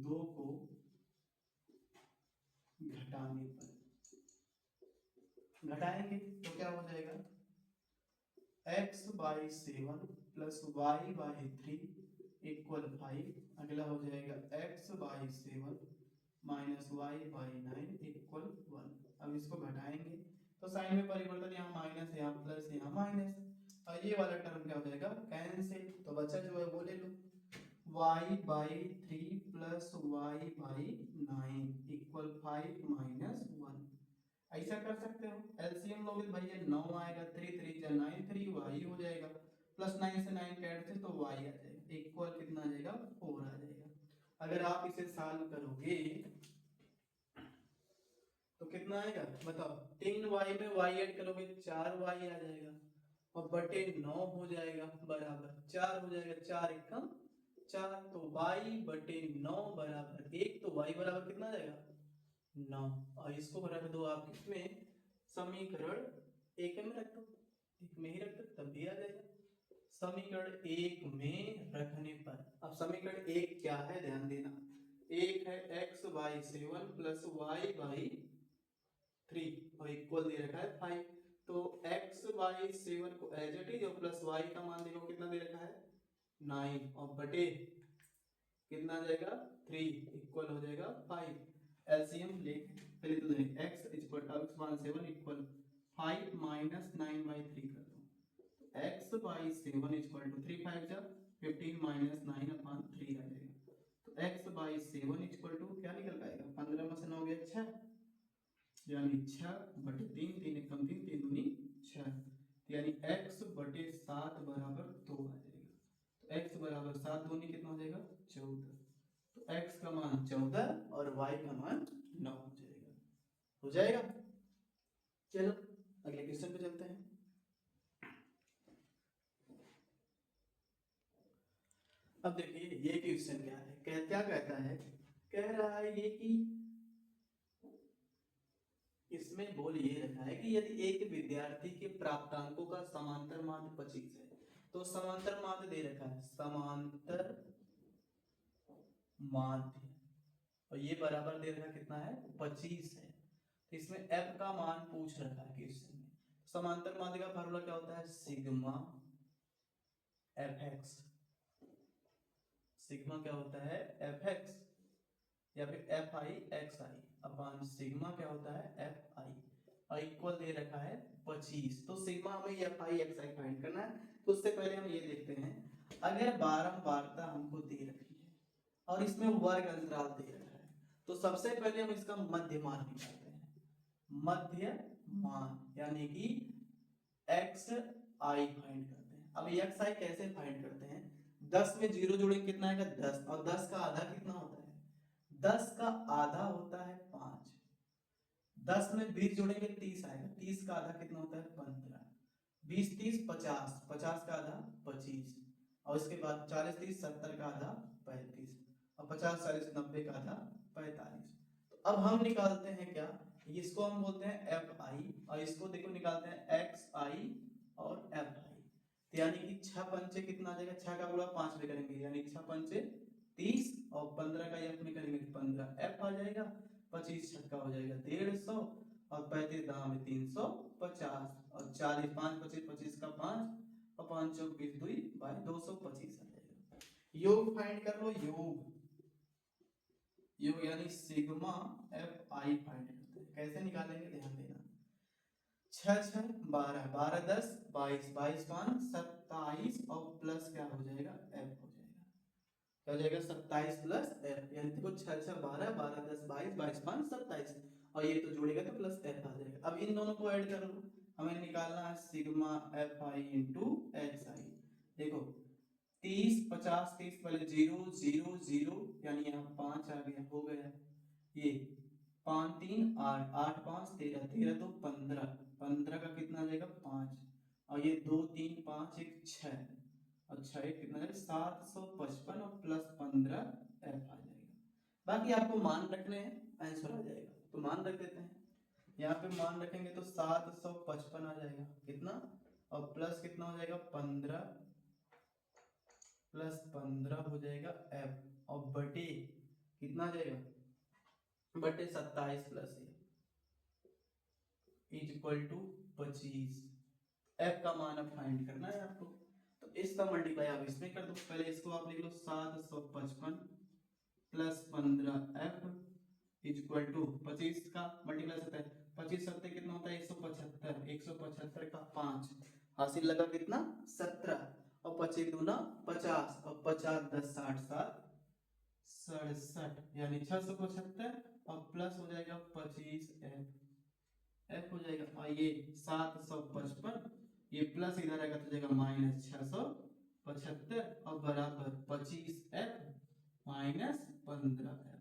2 को घटाने पर घटाएंगे तो क्या हो जाएगा x by 7 plus y by 3 equal 5, अगला हो जाएगा x by 7 minus y by 9 equal 1। अब इसको घटाएंगे तो साइन में परिवर्तन, यहाँ माइनस यहाँ प्लस यहाँ माइनस, और ये वाला टर्म क्या हो जाएगा कैंसिल, तो बच्चा जो है वो ले लो y by 3 plus y by 9 equal 5 minus 1। ऐसा कर सकते हो, एलसीएम लोगे तो भैया 9 आएगा, 3 3 जा 9, 3 y हो जाएगा, प्लस 9 से 9 कैट से तो y आ जाएगा, इक्वल कितना आ जाएगा 4 आ जाएगा। अगर आप इसे सॉल्व करोगे तो कितना आएगा बताओ, 3y में y ऐड करोगे 4y आ जाएगा और बटे 9 हो जाएगा बराबर 4 हो जाएगा, 4 एकम 4, तो y बटे 9 बराबर 1, तो y बराबर कितना आ जाएगा 9, और इसको रख दो आप इसमें समीकरण 1 में रख दो, 1 में ही रख दो तब भी आ जाएगा। समीकरण 1 में रखने पर, अब समीकरण 1 क्या है ध्यान देना, 1 है x by 7 plus y by 3 और इक्वल दे रखा है 5, तो x बाई 7 को एज इट इज और प्लस y का मान देखो कितना दे रखा है 9 और बटे कितना आ जाएगा 3 इक्वल हो जाएगा 5। एलसीएम ले पहले तो देखें x इक्वल टू x मान 7 इक्वल 5 माइनस 9 बाई 3 कर दो, तो x बाई 7 इक्वल टू 3 5 जा 15 माइनस 9 अपॉन 3 आ जाएगा, तो x बाई 7 इक्वल टू क्या निकल पाएगा 15 में से 9 गया 6, यानी 6 बटे 3, 3 एकम 3, 3 दूनी 6, यानी x बटे 7 बराबर 2 आ जाएगा, तो x बराबर 7 दूनी कितना हो जाएगा 14, तो x का मान 14 और y का मान 9 हो जाएगा। चलो अगले क्वेश्चन पे चलते हैं। अब देखिए ये क्वेश्चन क्या है, क्या कहता है, कह रहा है ये कि इसमें बोल ये रखा है कि यदि एक विद्यार्थी के प्राप्तांकों का समांतर माध्य 25 है, तो समांतर माध्य दे रखा है समांतर माध्य, और ये बराबर दे रखा कितना है 25 है, तो इसमें f का मान पूछ रखा है क्वेश्चन में। समांतर माध्य का फार्मूला क्या होता है सिग्मा fx, सिग्मा क्या होता है fx या फिर fi xi अपॉन सिग्मा क्या होता है fi, और इक्वल दे रखा है 25, तो सिग्मा हमें fi xi फाइंड करना है। तो उससे पहले हम ये देखते हैं, अगर बारंबारता हमको दे रखी है और इसमें वर्ग अंतराल दे रखा है, तो सबसे पहले हम इसका मध्य मान निकालते हैं, मध्य मान यानी कि xi फाइंड करते हैं। अब xi कैसे फाइंड करते हैं, 10 में 0 जोड़ेंगे कितना आएगा 10, और 10 का आधा कितना होता है 10 का आधा होता है 5, 10 में 20 जोड़ेंगे 30 आएगा, 30 का आधा कितना होता है 15, 20 30 50, 50 का आधा 25, और इसके बाद 40 30 70 का आधा 35, और 50 40 90 का आधा 45। तो अब हम निकालते हैं क्या, इसको हम बोलते हैं एफ आई, और इसको देखो निकालते हैं एक्स आई और एफ आई। तो यानी कि 6 पंचे कितना आ जाएगा, 6 का गुणा 5 में करेंगे, यानी 6 पंचे 30, और 15 का एफ में करेंगे 15 एफ आ जाएगा, 25 छक्का हो जाएगा 150, और 35 दाम में 350, और 40 5 25 25 का 5, और 5 चौक 20 2 बाय 225 आ जाएगा। योग फाइंड कर लो, योग योग यानी सिग्मा एफ आई फाइंड करते हैं। कैसे निकालेंगे ध्यान देना, 6 6 12 12 10 22 22 5 27, और प्लस क्या हो जाएगा एफ हो जाएगा, क्या हो जाएगा 27 प्लस एफ, यानी देखो 6 6 12 12 10 22 22 5 27, और ये तो जोड़ेगा तो प्लस एफ आ जाएगा। अब इन दोनों को ऐड कर लो, हमें निकालना है sigma f i into x i. देखो 30 50 30 पहले 0 0 0, यानी यहाँ 5 आ गया, हो गया ये 5 3 8 8 5 13 13 2 15, 15 का कितना आ जाएगा 5, और ये 2 3 5 1 6, और 6 कितना है 755, और प्लस 15 एफ आ जाएगा। बाकी आपको मान रखने हैं, आंसर आ जाएगा, तो मान रख देते हैं। यहाँ पे मान रखेंगे तो 755 आ जाएगा कितना, और प्लस कितना हो जाएगा 15, प्लस 15 हो जाएगा एफ, और बटे कितना आ जाएगा, बटे 27 plus is equal to 25। F का मान अब फाइंड करना है आपको, तो इसका मल्टीप्लाई आप इसमें कर दो, पहले इसको आप लिख लो 755 plus 15 f is equal to 25 का मल्टीप्लाई होता है, 25 सत्ते कितना होता है 175, 175 का 5 हासिल लगा कितना 17, और 25 दूना 50, और 50 10 60 7 67, यानी 675, और प्लस हो जाएगा 25 एफ, एफ हो जाएगा, और ये 755, ये प्लस इधर आएगा तो जाएगा माइनस 675, और बराबर 25 एफ माइनस 15 एफ।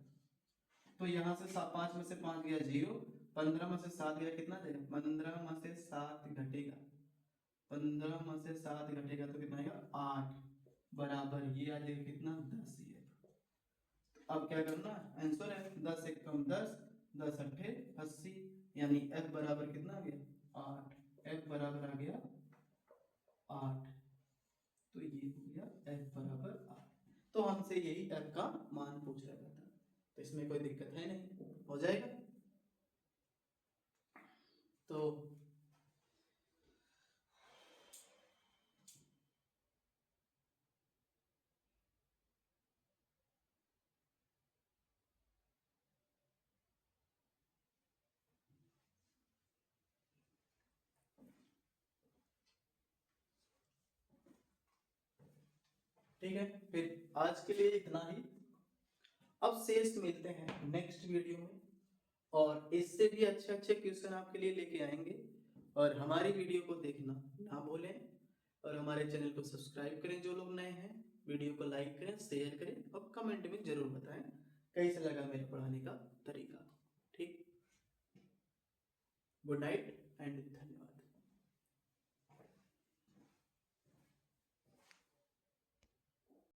तो यहाँ से 5 में से 5 गया 0, 15 में से 7 गया कितना जाएगा, 15 में से 7 घटेगा, 15 में से 7 घटेगा तो कितना आएगा 8, बराबर ये आ जाएगा कितना 10 एफ। अब क्या करना आंसर है 10 एक कम 10, 10 अट्ठे 80, यानी f बराबर कितना आ गया 8, f बराबर आ गया 8, तो ये हो गया f बराबर 8। तो हमसे यही f का मान पूछ रहा था, तो इसमें कोई दिक्कत है नहीं, हो जाएगा। तो ठीक है, फिर आज के लिए इतना ही। अब शेष मिलते हैं नेक्स्ट वीडियो में, और इससे भी अच्छे अच्छे क्वेश्चन आपके लिए लेके आएंगे। और हमारी वीडियो को देखना ना भूलें, और हमारे चैनल को सब्सक्राइब करें जो लोग नए हैं, वीडियो को लाइक करें, शेयर करें, और कमेंट में जरूर बताएं कैसा लगा मेरे पढ़ाने का तरीका। ठीक, गुड नाइट एंड